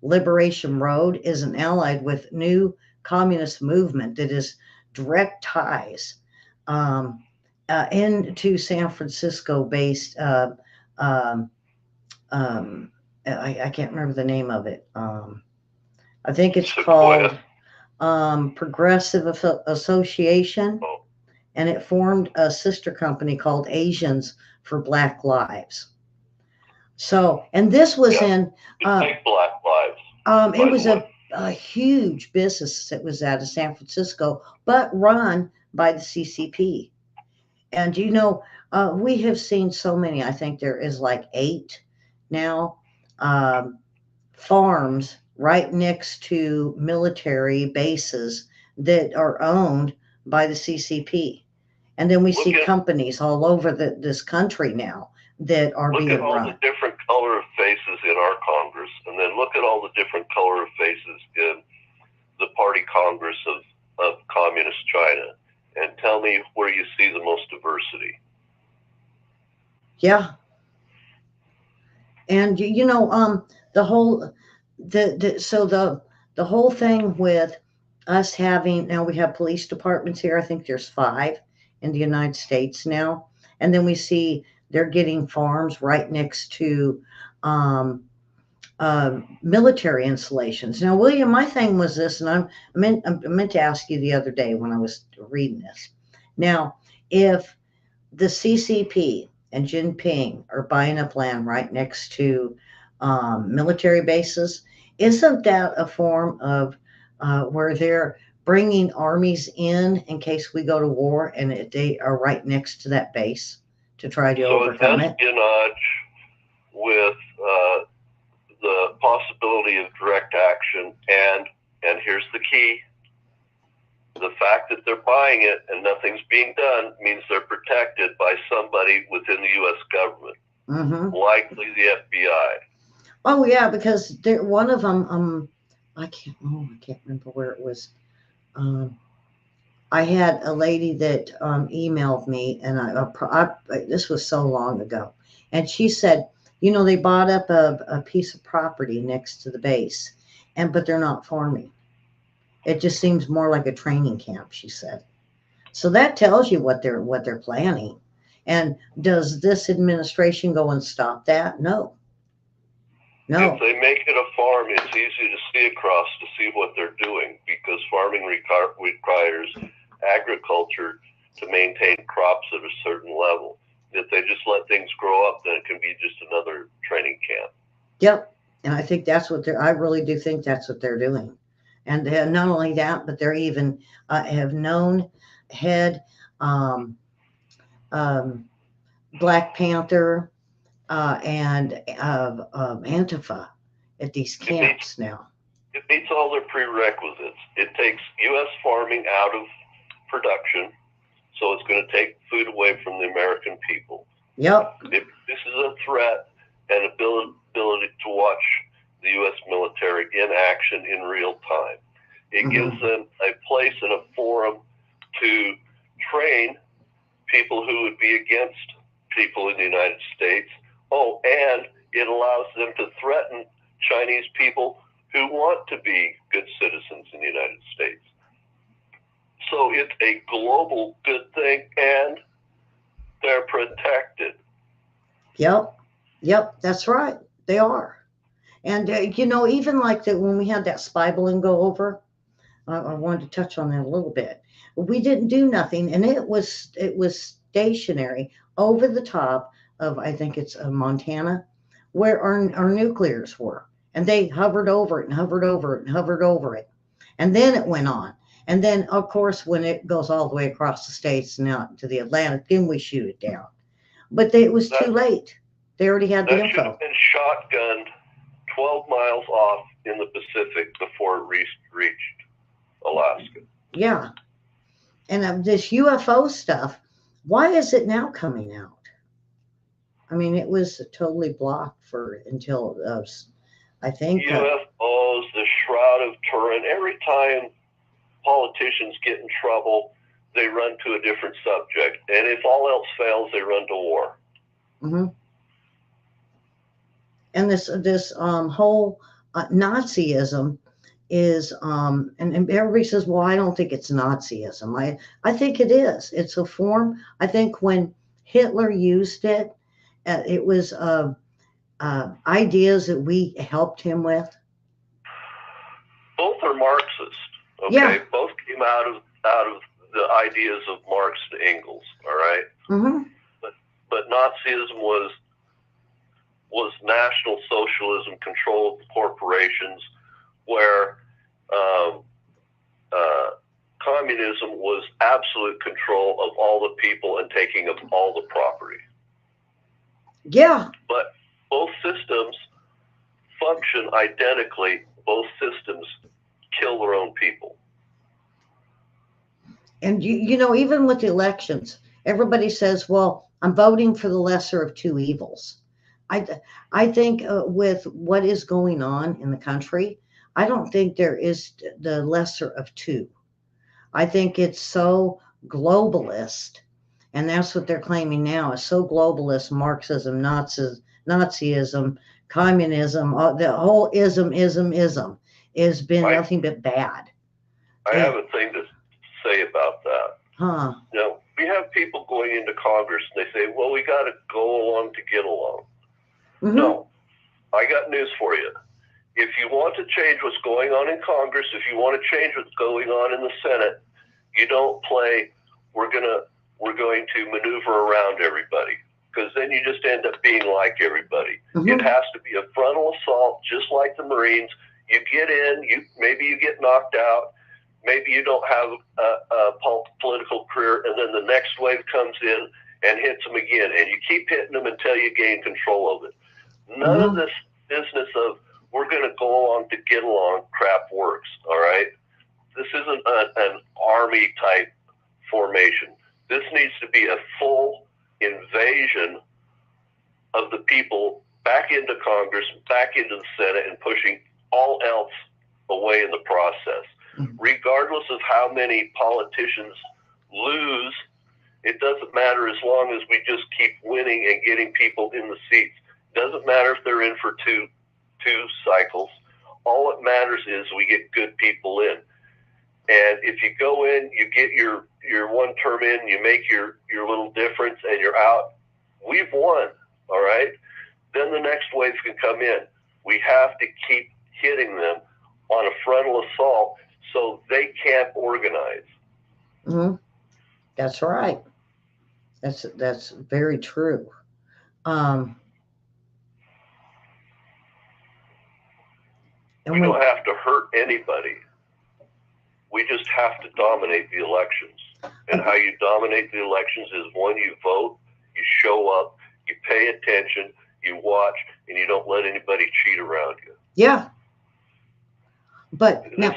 Liberation Road, is an allied with new communist movement that is direct ties um, into San Francisco-based. Um, I can't remember the name of it. I think it's called Progressive Association, and it formed a sister company called Asians for Black Lives. So, and this was in Black Lives. It was a huge business that was out of San Francisco, but run by the CCP. And we have seen so many. I think there is like 8 now farms right next to military bases that are owned by the CCP. And then we see companies all over this country now that are being run. Look at all the different color of faces in our Congress, and then look at all the different color of faces in the Party Congress of Communist China, and tell me where you see the most diversity. Yeah. And the whole the whole thing with us having, now we have police departments here. I think there's 5 in the United States now, and then we see they're getting farms right next to military installations. Now, William, my thing was this, and I meant to ask you the other day when I was reading this. Now, if the CCP and Jinping are buying up land right next to military bases. Isn't that a form of where they're bringing armies in case we go to war and they are right next to that base to try to So it's overcome it? espionage with the possibility of direct action, and here's the key: the fact that they're buying it and nothing's being done means they're protected by somebody within the U.S. government, likely the FBI. Oh yeah, because one of them, I can't. Oh, I can't remember where it was. Um, I had a lady that emailed me, and this was so long ago, and she said, they bought up a piece of property next to the base, but they're not farming. It just seems more like a training camp, she said. So that tells you what they're planning. And does this administration go and stop that? No. If they make it a farm, it's easy to see across to see what they're doing, because farming requires agriculture to maintain crops at a certain level. If they just let things grow up, then it can be just another training camp. Yep. And I think I really do think that's what they're doing. And not only that, but they're even have known head Black Panther and Antifa at these camps now. It meets all their prerequisites. It takes U.S. farming out of production, so it's going to take food away from the American people. Yep. This is a threat, and ability to watch the U.S. military in action in real time. It gives them a place and a forum to train people who would be against people in the United States. Oh, and it allows them to threaten Chinese people who want to be good citizens in the United States. So it's a global good thing, and they're protected. Yep, that's right. They are. And, even like that when we had that spy balloon go over, I wanted to touch on that a little bit. We didn't do nothing, and it was stationary over the top of, I think it's Montana, where our nuclears were. And they hovered over it and hovered over it and hovered over it. And then it went on. And then, of course, when it goes all the way across the states and out to the Atlantic, then we shoot it down. But it was too late. They already had the info. That should have been shotgunned 12 miles off in the Pacific before it reached Alaska. Yeah. And this UFO stuff, why is it now coming out? I mean, it was totally blocked until I think UFOs, the Shroud of Turin. Every time politicians get in trouble, they run to a different subject, and if all else fails, they run to war. And this whole Nazism is and everybody says, well, I don't think it's Nazism. I think it is. It's a form. I think when Hitler used it, it was ideas that we helped him with. Both are Marxist. Okay, yeah. Both came out of the ideas of Marx and Engels. All right. But Nazism was National Socialism, control of the corporations, where communism was absolute control of all the people and taking of all the property. Yeah. But both systems function identically. Both systems kill their own people. And even with the elections, everybody says, well, I'm voting for the lesser of two evils. I think with what is going on in the country, I don't think there is the lesser of two. I think it's so globalist, and that's what they're claiming now, is so globalist: Marxism, Nazism, communism, the whole ism has been nothing but bad. I have a thing to say about that. We have people going into Congress and they say, well, we got to go along to get along. No, I got news for you. If you want to change what's going on in Congress, if you want to change what's going on in the Senate, you don't play, we're going to we're going to maneuver around everybody, because then you just end up being like everybody. Mm-hmm. It has to be a frontal assault, just like the Marines. You get in, maybe you get knocked out, maybe you don't have a political career, and then the next wave comes in and hits them again, and you keep hitting them until you gain control of it. None of this business of we're going to go along to get along crap works, all right? This isn't an army type formation. This needs to be a full invasion of the people back into Congress, back into the Senate, and pushing all else away in the process. Regardless of how many politicians lose, it doesn't matter as long as we just keep winning and getting people in the seats. It doesn't matter if they're in for two cycles. All it matters is we get good people in. And if you go in, you get your one term in, you make your little difference, and you're out, we've won, all right? Then the next wave can come in. We have to keep hitting them on a frontal assault so they can't organize. Mm-hmm. That's right. That's very true. And we don't have to hurt anybody. We just have to dominate the elections. And how you dominate the elections is, one, you vote, you show up, you pay attention, you watch, and you don't let anybody cheat around you. Yeah. But this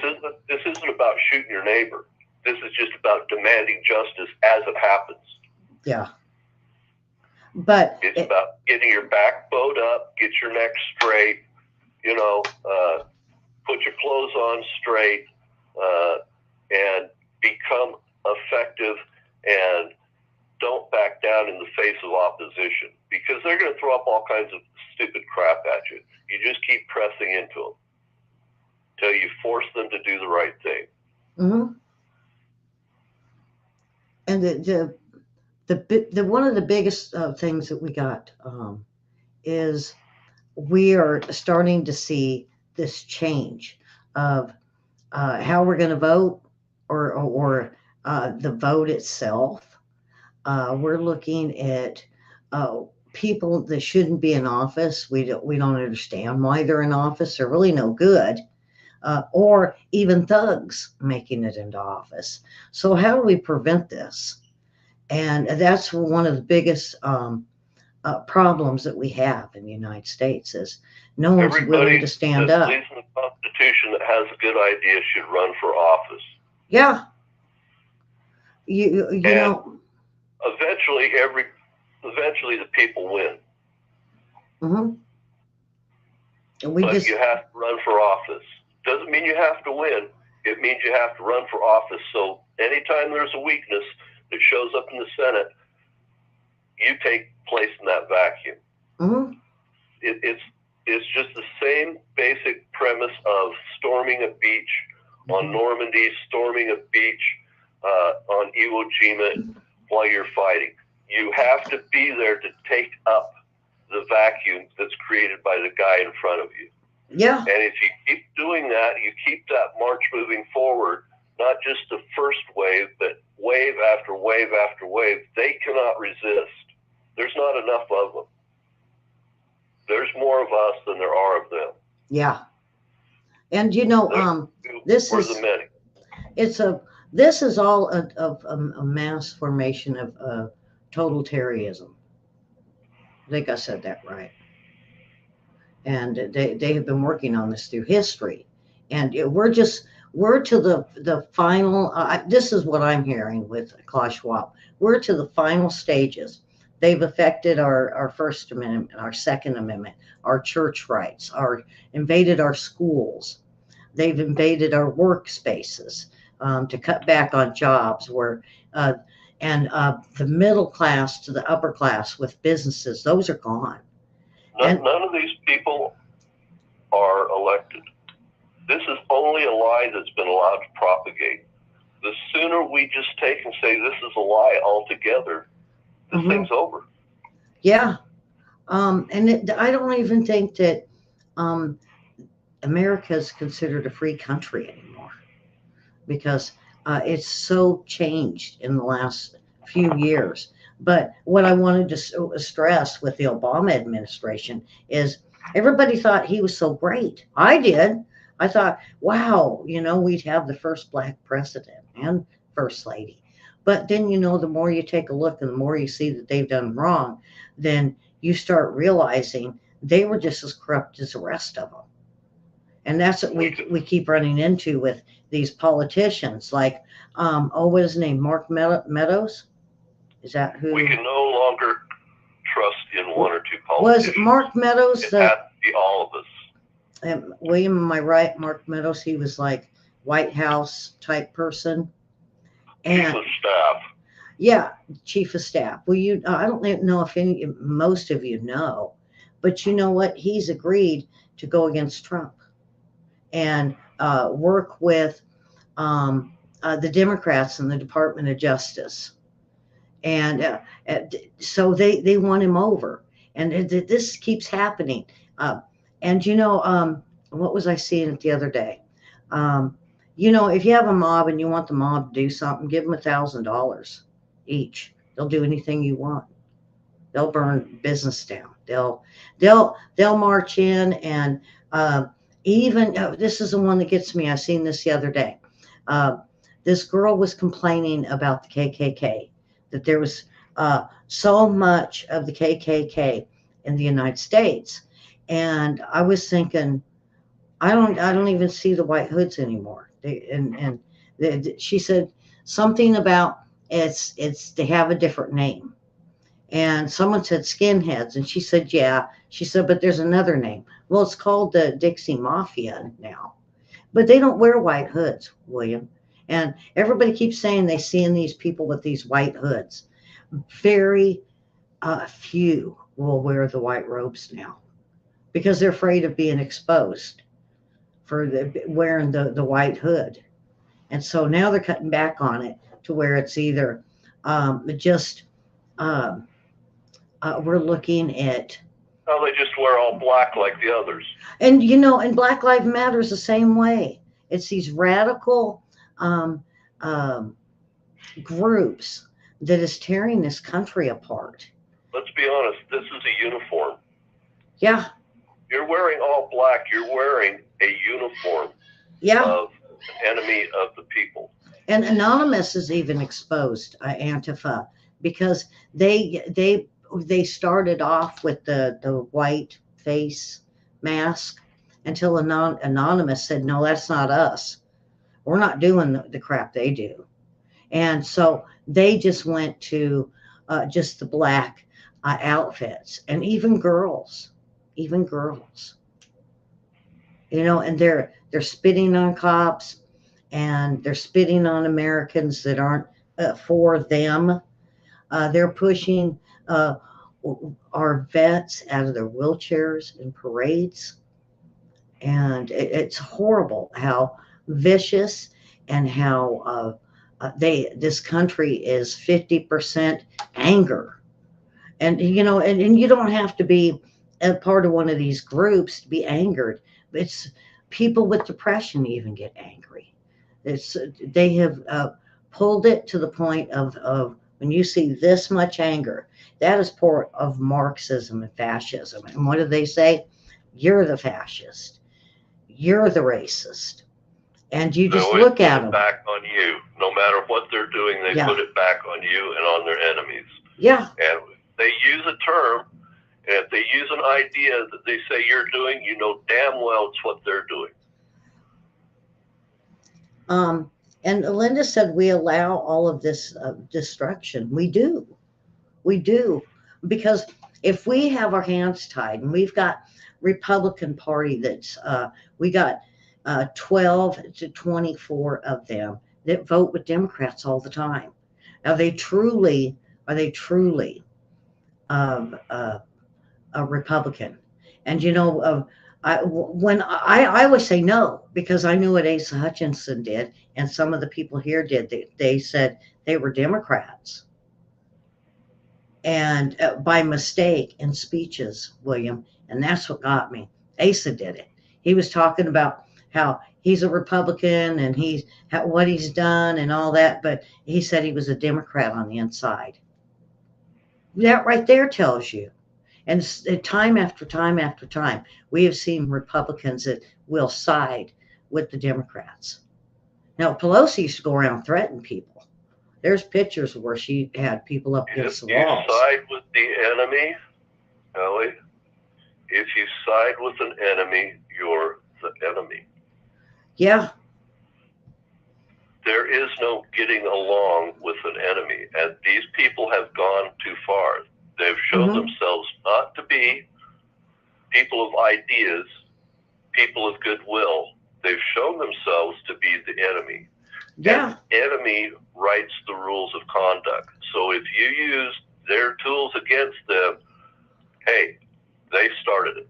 isn't about shooting your neighbor. This is just about demanding justice as it happens. Yeah. But it's about getting your back bowed up, get your neck straight, put your clothes on straight, and become effective, and don't back down in the face of opposition, because they're going to throw up all kinds of stupid crap at you. You just keep pressing into them till you force them to do the right thing. Mm-hmm. And the one of the biggest things that we got is we are starting to see this change of how we're going to vote, or the vote itself. We're looking at people that shouldn't be in office. We don't understand why they're in office. They're really no good. Or even thugs making it into office. So how do we prevent this? And that's one of the biggest problems that we have in the United States, is no one's willing to stand up. Everybody that believes in the Constitution that has a good idea should run for office. Yeah. You know. Eventually the people win. Mm-hmm. You have to run for office. Doesn't mean you have to win. It means you have to run for office. So anytime there's a weakness that shows up in the Senate, you take place in that vacuum. Mm-hmm. It's just the same basic premise of storming a beach on Normandy, storming a beach on Iwo Jima while you're fighting. You have to be there to take up the vacuum that's created by the guy in front of you. Yeah. And if you keep doing that, you keep that march moving forward, not just the first wave, but wave after wave after wave, they cannot resist. There's not enough of them. There's more of us than there are of them. Yeah. And this is all a mass formation of totalitarianism. I think I said that right. And they have been working on this through history, and we're to the final. This is what I'm hearing with Klaus Schwab. We're to the final stages. They've affected our First Amendment, our Second Amendment, our church rights, invaded our schools. They've invaded our workspaces to cut back on jobs, and the middle class to the upper class with businesses, those are gone. None of these people are elected. This is only a lie that's been allowed to propagate. The sooner we just take and say this is a lie altogether, this thing's over. Yeah. I don't even think that America is considered a free country anymore, because it's so changed in the last few years. But what I wanted to stress with the Obama administration is everybody thought he was so great. I did. I thought, wow, we'd have the first black president and first lady. But then, the more you take a look and the more you see that they've done wrong, then you start realizing they were just as corrupt as the rest of them. And that's what we keep running into with these politicians like, what is his name? Mark Meadows? Is that who? We can no longer trust in one or two politicians. Was Mark Meadows it has to be all of us. William, am I right? Mark Meadows, he was like White House type person. Chief of staff. Yeah, chief of staff. Well, I don't know if most of you know, but you know what? He's agreed to go against Trump and work with the Democrats in the Department of Justice. And so they won him over. And this keeps happening. And what was I seeing it the other day? If you have a mob and you want the mob to do something, give them $1,000 each. They'll do anything you want. They'll burn business down. They'll march in and even this is the one that gets me. I seen this the other day. This girl was complaining about the KKK, that there was so much of the KKK in the United States, and I was thinking, I don't even see the white hoods anymore. She said something about it's they have a different name, and someone said skinheads, and she said yeah. She said, but there's another name. Well, it's called the Dixie Mafia now, but they don't wear white hoods, William. And everybody keeps saying they seeing these people with these white hoods. Very few will wear the white robes now because they're afraid of being exposed for wearing the white hood. And so now they're cutting back on it to where it's either just we're looking at. No, they just wear all black like the others. And and Black Lives Matter is the same way. It's these radical groups that is tearing this country apart. Let's be honest, this is a uniform. Yeah. You're wearing all black. You're wearing a uniform of an enemy of the people. And Anonymous is even exposed, Antifa, because they started off with the white face mask until Anonymous said, no, that's not us. We're not doing the crap they do. And so they just went to just the black outfits, and even girls, and they're spitting on cops, and they're spitting on Americans that aren't for them. They're pushing our vets out of their wheelchairs in parades. And it's horrible how vicious and how this country is 50% anger. And and you don't have to be a part of one of these groups to be angered. It's people with depression even get angry. They have pulled it to the point of when you see this much anger, that is part of Marxism and fascism. And what do they say? You're the fascist. You're the racist. And you just look at them. Back on you. No matter what they're doing, they put it back on you and on their enemies. Yeah. And they use a term, and if they use an idea that they say you're doing, you know damn well it's what they're doing. And Linda said we allow all of this destruction. We do. Because if we have our hands tied, and we've got Republican Party that's we got 12 to 24 of them that vote with Democrats all the time. Now, are they truly a Republican? And I always say no, because I knew what Asa Hutchinson did, and some of the people here did. They said they were Democrats, and by mistake in speeches, William, and that's what got me. Asa did it. He was talking about how he's a Republican and what he's done and all that, but he said he was a Democrat on the inside. That right there tells you. And time after time after time, we have seen Republicans that will side with the Democrats. Now, Pelosi used to go around threatening people. There's pictures where she had people up against the If you walls. side with the enemy, Ellie, if you side with an enemy, you're the enemy. Yeah. There is no getting along with an enemy, and these people have gone too far. They've shown themselves not to be people of ideas, people of goodwill. They've shown themselves to be the enemy. Yeah. And the enemy writes the rules of conduct. So if you use their tools against them, hey, they started it.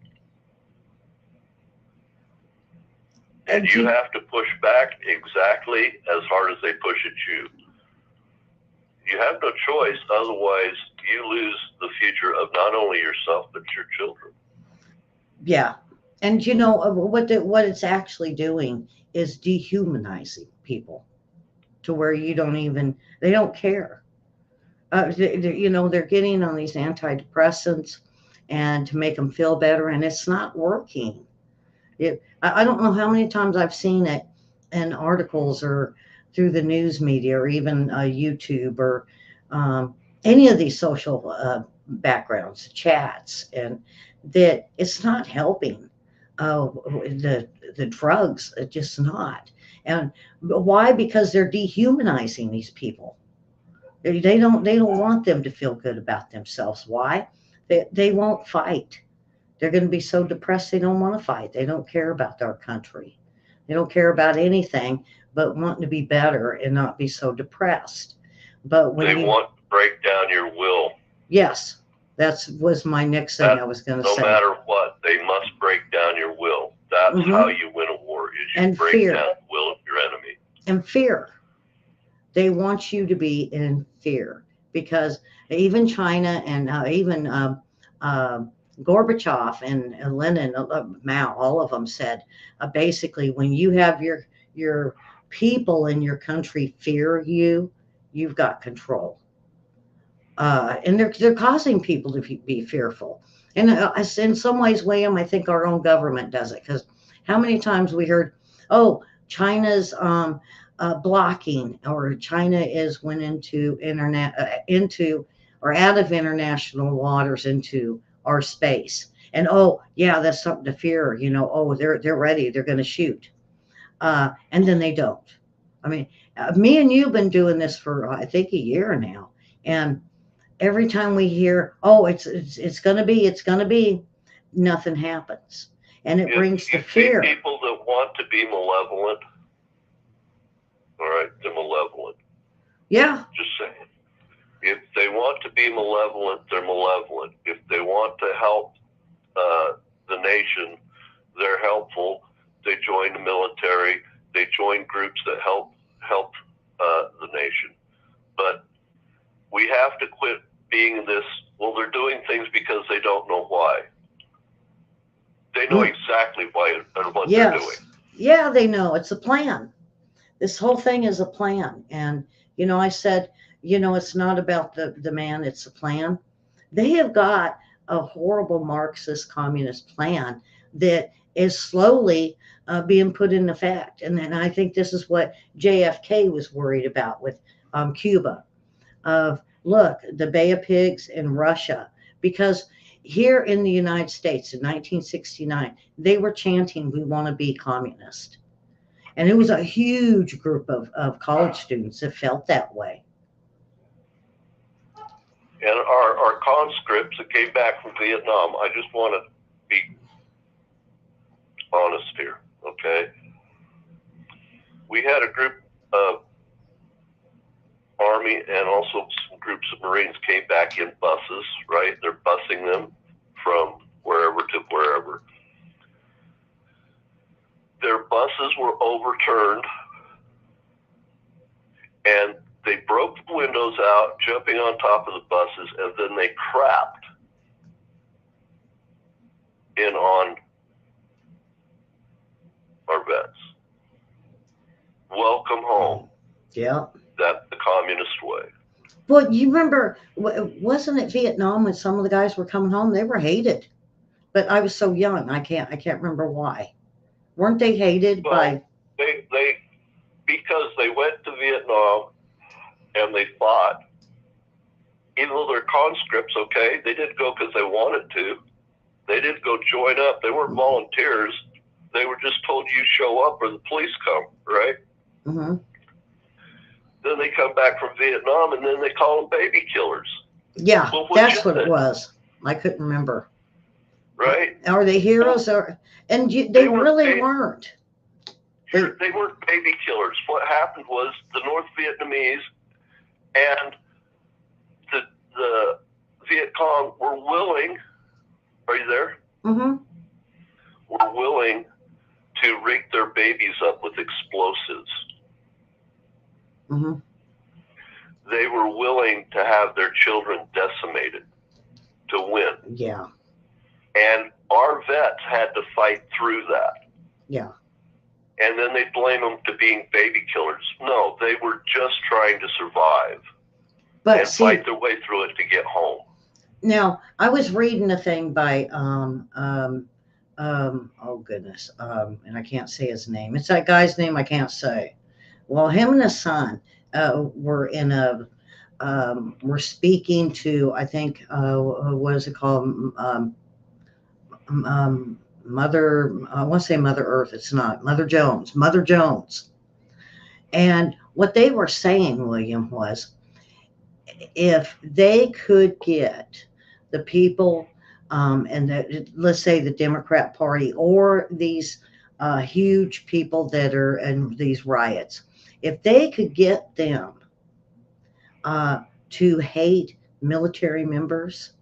And you have to push back exactly as hard as they push at you. You have no choice, otherwise you lose the future of not only yourself, but your children. Yeah. And you know what it's actually doing is dehumanizing people to where they don't care. They're getting on these antidepressants and to make them feel better, and it's not working. I don't know how many times I've seen it in articles or through the news media or even YouTube or any of these social backgrounds, chats, and that it's not helping. The drugs, it's just not. And why? Because they're dehumanizing these people. They don't want them to feel good about themselves. Why? They won't fight. They're going to be so depressed they don't want to fight. They don't care about their country. They don't care about anything but wanting to be better and not be so depressed. But when they want to break down your will. Yes, that was my next thing I was going to say. No matter what, they must break down your will. That's how you win a war, is you break down the will of your enemy. And fear. They want you to be in fear because even China and even Gorbachev and Lenin, Mao, all of them said basically when you have your people in your country fear you, you've got control. And they're causing people to be fearful. And in some ways, William, I think our own government does it because how many times we heard, oh, China's blocking, or China went into into or out of international waters into our space, and oh yeah, that's something to fear. Oh, they're ready, they're going to shoot, and then they don't. I mean, me and you've been doing this for I think a year now, and every time we hear, oh, it's going to be, nothing happens, and it brings the fear. People that want to be malevolent. All right, they're malevolent. Yeah. Just saying. If they want to be malevolent, they're malevolent. If they want to help the nation, they're helpful. They join the military. They join groups that help the nation. But we have to quit being this, well, they're doing things because they don't know why. They know exactly why and what they're doing. Yeah, they know. It's a plan. This whole thing is a plan. And, I said, it's not about the man, it's a plan. They have got a horrible Marxist communist plan that is slowly being put in effect. And then I think this is what JFK was worried about with Cuba. Look, the Bay of Pigs in Russia, because here in the United States in 1969, they were chanting, we want to be communist. And it was a huge group of college students that felt that way. And our conscripts that came back from Vietnam, I just want to be honest here, okay? We had a group of Army and also some groups of Marines came back in buses, right? They're busing them from wherever to wherever. Their buses were overturned, and they broke the windows out, jumping on top of the buses, and then they crapped in on our vets. welcome home. Yeah. That's the communist way. Well, you remember, wasn't it Vietnam when some of the guys were coming home? They were hated, but I was so young, I can't remember why. Weren't they hated Well, by? they because they went to Vietnam and they fought, even though they're conscripts, okay, they didn't go because they wanted to. They didn't go join up. They weren't volunteers. They were just told you show up or the police come, right? Mm-hmm. Then they come back from Vietnam and then they call them baby killers. Yeah, Well, which that's is what it it, was. I couldn't remember. right? Are they heroes or? And they They weren't really weren't. they weren't baby killers. What happened was the North Vietnamese and the Viet Cong were willing. Are you there? Mm-hmm. Were willing to rig their babies up with explosives. Mm-hmm. They were willing to have their children decimated to win. Yeah. And our vets had to fight through that. Yeah. And then they blame them to being baby killers. No, they were just trying to survive and fight their way through it to get home. Now, I was reading a thing by oh goodness, and I can't say his name. It's that guy's name I can't say. Well, him and his son were in a were speaking to, I think, what is it called? Mother, I want to say Mother Earth. It's not Mother Jones. Mother Jones. And what they were saying, William, was if they could get the people, and let's say the Democrat Party or these huge people that are in these riots, if they could get them to hate military members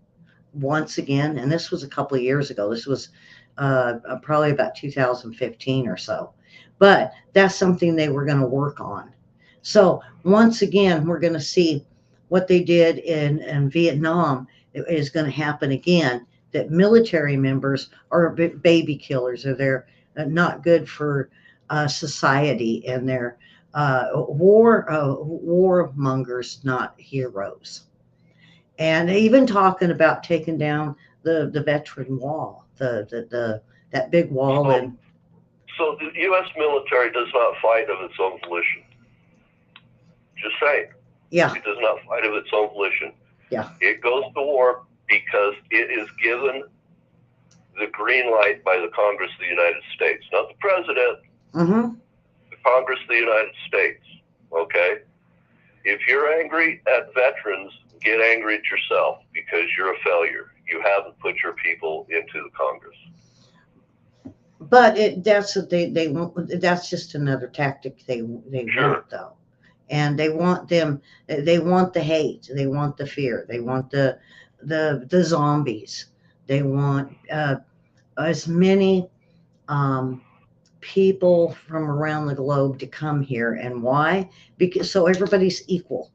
once again, and this was a couple of years ago, this was probably about 2015 or so, but that's something they were going to work on. So once again, we're going to see what they did in Vietnam is going to happen again, that military members are baby killers, or they're not good for society, and they're warmongers, not heroes. And even talking about taking down the veteran wall, the that big wall. So the U.S. military does not fight of its own volition. Just saying. Yeah. It does not fight of its own volition. Yeah. It goes to war because it is given the green light by the Congress of the United States, not the president. Mm-hmm. The Congress of the United States. Okay. If you're angry at veterans, get angry at yourself because you're a failure. You haven't put your people into the Congress. But that's what they want. That's just another tactic they Sure. want, though, and they want them. They want the hate. They want the fear. They want the zombies. They want as many people from around the globe to come here. And why? Because so everybody's equal.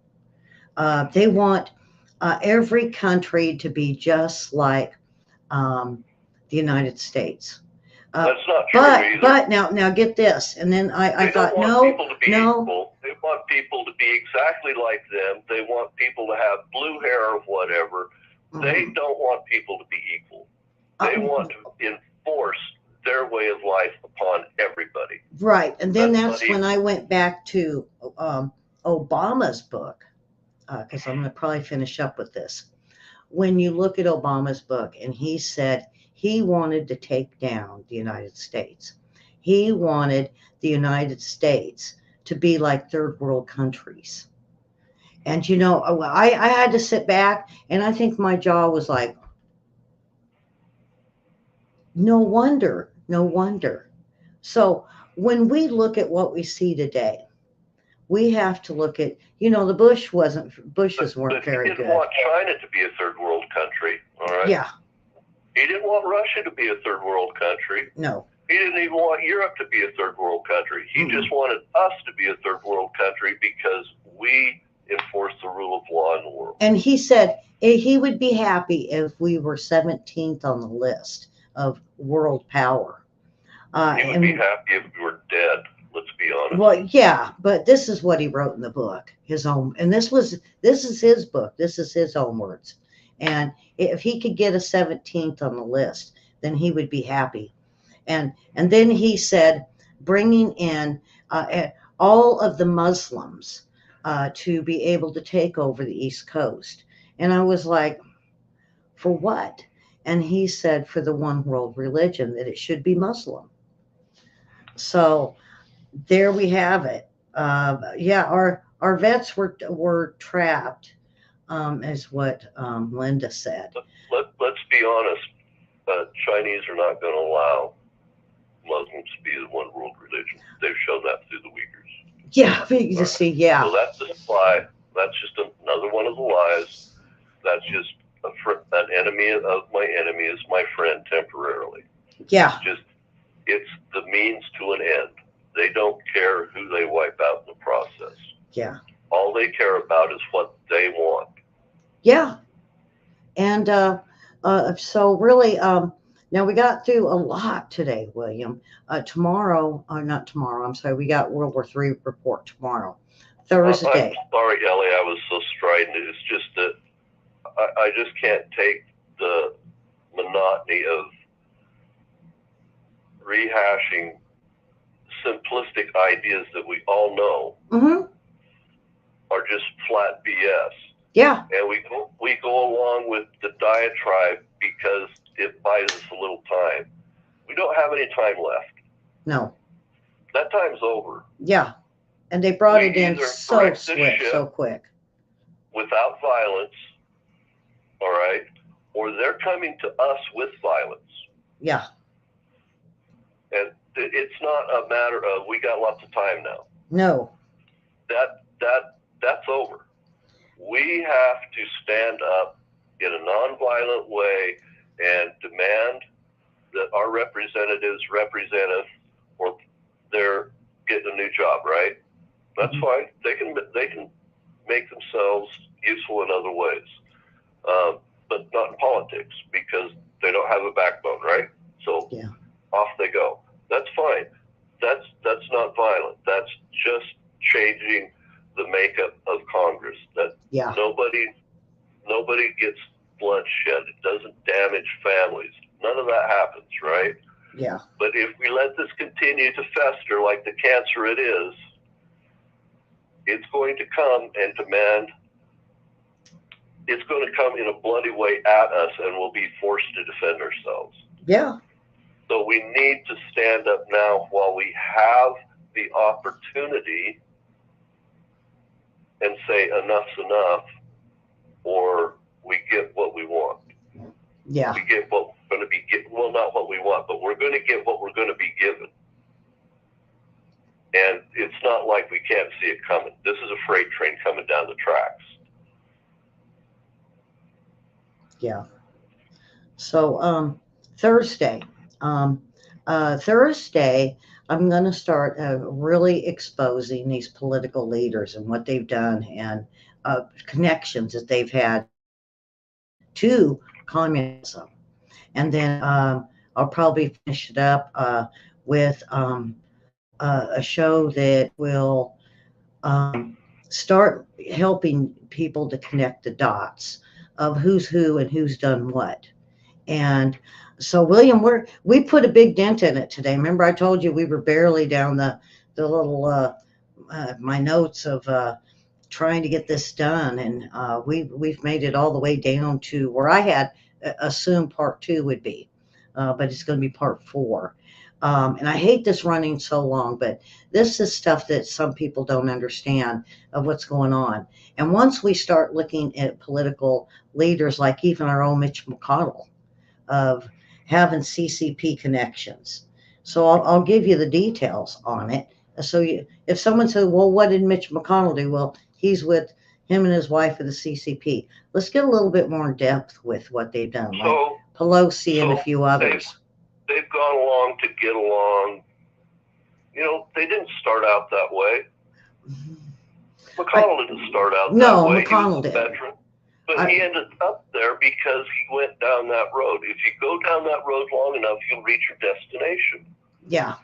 They want every country to be just like the United States. That's not true either. But now get this, and then I thought, no. Equal. They want people to be exactly like them. They want people to have blue hair or whatever. Mm-hmm. They don't want people to be equal. They want to enforce their way of life upon everybody. Right, and then that's when I went back to Obama's book, because I'm going to probably finish up with this. When you look at Obama's book, and he said he wanted to take down the United States. He wanted the United States to be like third world countries. And, you know, I had to sit back, and I think my jaw was like, no wonder. So when we look at what we see today, we have to look at, you know, the Bushes weren't very good. He didn't want China to be a third world country, all right? Yeah. He didn't want Russia to be a third world country. No. He didn't even want Europe to be a third world country. He just wanted us to be a third world country because we enforce the rule of law in the world. And he said he would be happy if we were 17th on the list of world power. He would be happy if we were dead. Let's be honest. Well, yeah, but this is what he wrote in the book, his own, and this is his book. This is his own words. And if he could get a 17th on the list, then he would be happy. And then he said, bringing in all of the Muslims to be able to take over the East Coast. And I was like, for what? And he said, for the one world religion, that it should be Muslim. So there we have it. Yeah, our vets were trapped, is what Linda said. Let's be honest. Chinese are not going to allow Muslims to be the one world religion. They've shown that through the Uyghurs. Yeah, you see, yeah. So that's just a lie. That's just another one of the lies. That's just an enemy of my enemy is my friend temporarily. Yeah. It's the means to an end. They don't care who they wipe out in the process. Yeah. All they care about is what they want. Yeah. And so really, now we got through a lot today, William. Tomorrow, not tomorrow, I'm sorry, we got World War III report tomorrow, Thursday. I'm sorry, Ellie, I was so strident. It's just that I just can't take the monotony of rehashing simplistic ideas that we all know are just flat BS. Yeah. And we go along with the diatribe because it buys us a little time. We don't have any time left. No. That time's over. Yeah. And they brought it in so swift, so quick. Without violence, all right? Or they're coming to us with violence. Yeah. And it's not a matter of we got lots of time now. No. That's over. We have to stand up in a nonviolent way and demand that our representatives represent us, or they're getting a new job, right? That's fine. They can make themselves useful in other ways, but not in politics because they don't have a backbone, right? So off they go. That's fine. That's not violent. That's just changing the makeup of Congress. That nobody gets bloodshed. It doesn't damage families. None of that happens, right? Yeah. But if we let this continue to fester like the cancer it is, it's going to come and demand. It's going to come in a bloody way at us, and we'll be forced to defend ourselves. Yeah. So we need to stand up now while we have the opportunity and say enough's enough, or we get what we want. Yeah. We get what we're going to be given. Well, not what we want, but we're going to get what we're going to be given. And it's not like we can't see it coming. This is a freight train coming down the tracks. Yeah. So Thursday, Thursday, I'm going to start really exposing these political leaders and what they've done and connections that they've had to communism. And then I'll probably finish it up with a show that will start helping people to connect the dots of who's who and who's done what. And so, William, we put a big dent in it today. Remember, I told you we were barely down the little my notes of trying to get this done, and we've made it all the way down to where I had assumed part 2 would be, but it's going to be part 4. And I hate this running so long, but this is stuff that some people don't understand of what's going on. And once we start looking at political leaders, like even our own Mitch McConnell, of having CCP connections. So I'll give you the details on it. So if someone says, well, what did Mitch McConnell do? Well, he's with him and his wife of the CCP. Let's get a little bit more in depth with what they've done, like Pelosi and a few others. They've gone along to get along. You know, they didn't start out that way. McConnell didn't start out that way. No, McConnell didn't. Veteran. But he ended up there because he went down that road. If you go down that road long enough, you'll reach your destination. Yeah.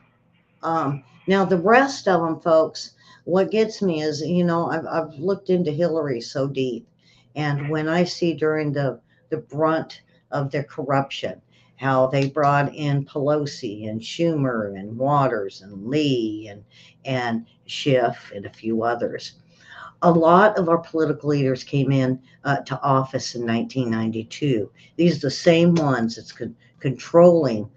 Now, the rest of them, folks, what gets me is, I've looked into Hillary so deep. And when I see during the brunt of their corruption, how they brought in Pelosi and Schumer and Waters and Lee and Schiff and a few others, a lot of our political leaders came in to office in 1992. These are the same ones that's controlling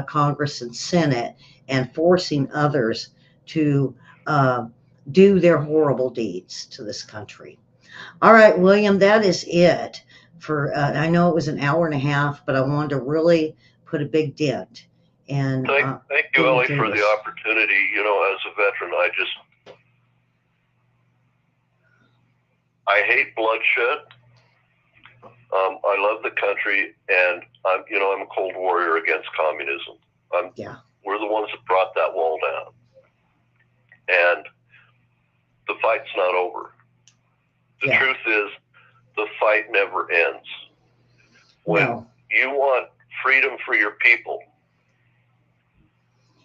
Congress and Senate and forcing others to uh, do their horrible deeds to this country. All right, William, that is it for. I know it was an hour and a half, but I wanted to really put a big dent and thank you, Ellie, for the opportunity. As a veteran, I hate bloodshed. I love the country, and I'm a cold warrior against communism. We're the ones that brought that wall down, and the fight's not over. The truth is, the fight never ends. When you want freedom for your people,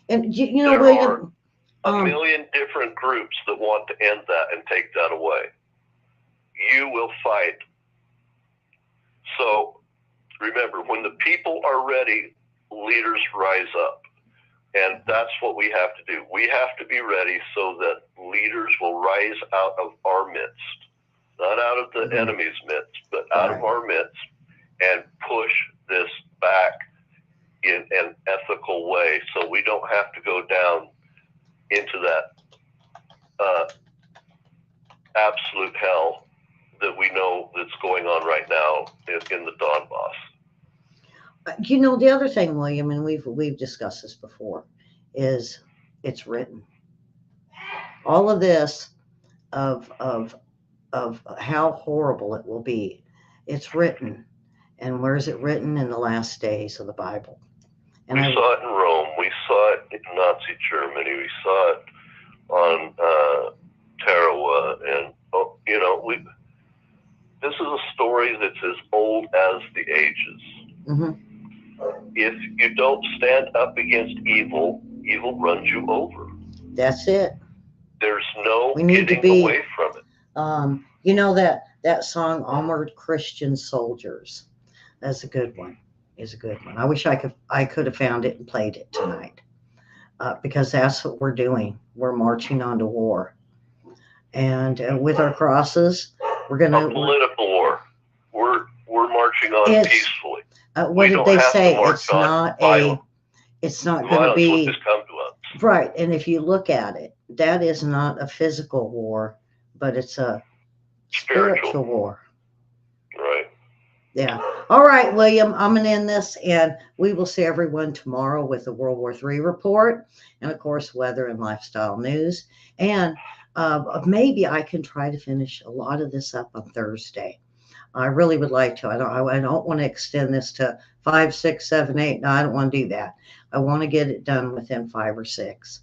and there William, are a million different groups that want to end that and take that away. You will fight. So remember, when the people are ready, leaders rise up. And that's what we have to do. We have to be ready so that leaders will rise out of our midst, not out of the enemy's midst, but out of our midst, and push this back in an ethical way so we don't have to go down into that absolute hell that we know that's going on right now in the Donbass. The other thing, William, and we've discussed this before, is it's written. All of this of how horrible it will be, it's written. And where is it written? In the last days of the Bible. And we saw it in Rome. We saw it in Nazi Germany. We saw it on Tarawa. And, this is a story that's as old as the ages. Mm-hmm. If you don't stand up against evil, evil runs you over. That's it. There's no getting away from it. That song, Armored Christian Soldiers. That's a good one. Is a good one. I wish I could have found it and played it tonight, because that's what we're doing. We're marching on to war, and with our crosses, we're going to a political war. We're marching on peacefully. What did they say? It's not going to be just come to us. Right. And if you look at it, that is not a physical war, but it's a spiritual war. Right. Yeah. All right, William, I'm going to end this, and we will see everyone tomorrow with the World War III report and, of course, weather and lifestyle news. And maybe I can try to finish a lot of this up on Thursday. I really would like to. I don't want to extend this to 5, 6, 7, 8. No, I don't want to do that. I want to get it done within 5 or 6.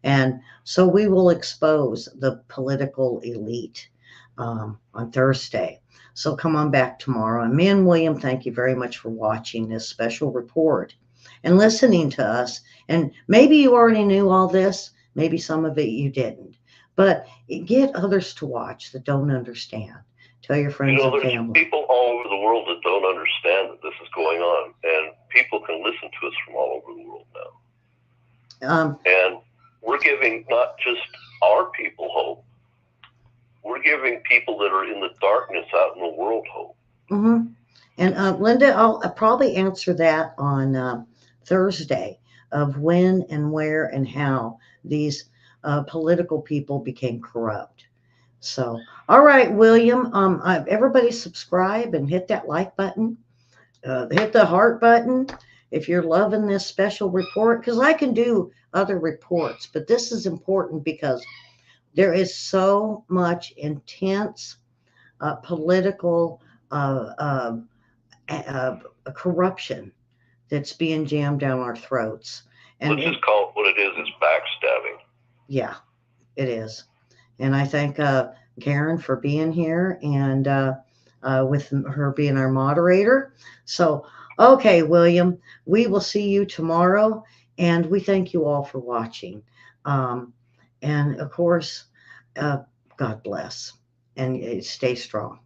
And so we will expose the political elite on Thursday. So come on back tomorrow. And me and William, thank you very much for watching this special report and listening to us. And maybe you already knew all this. Maybe some of it you didn't. But get others to watch that don't understand. Tell your friends and family. There's people all over the world that don't understand that this is going on. And people can listen to us from all over the world now. And we're giving not just our people hope. We're giving people that are in the darkness out in the world hope. Mm-hmm. And Linda, I'll probably answer that on Thursday of when and where and how these political people became corrupt. So, all right, William, everybody subscribe and hit that like button. Hit the heart button if you're loving this special report, because I can do other reports, but this is important because there is so much intense political corruption that's being jammed down our throats. And let's just call it what it is. It's backstabbing. Yeah, it is. And I thank Karen for being here and with her being our moderator. So, okay, William, we will see you tomorrow. And we thank you all for watching. Um, and of course, uh, God bless and stay strong.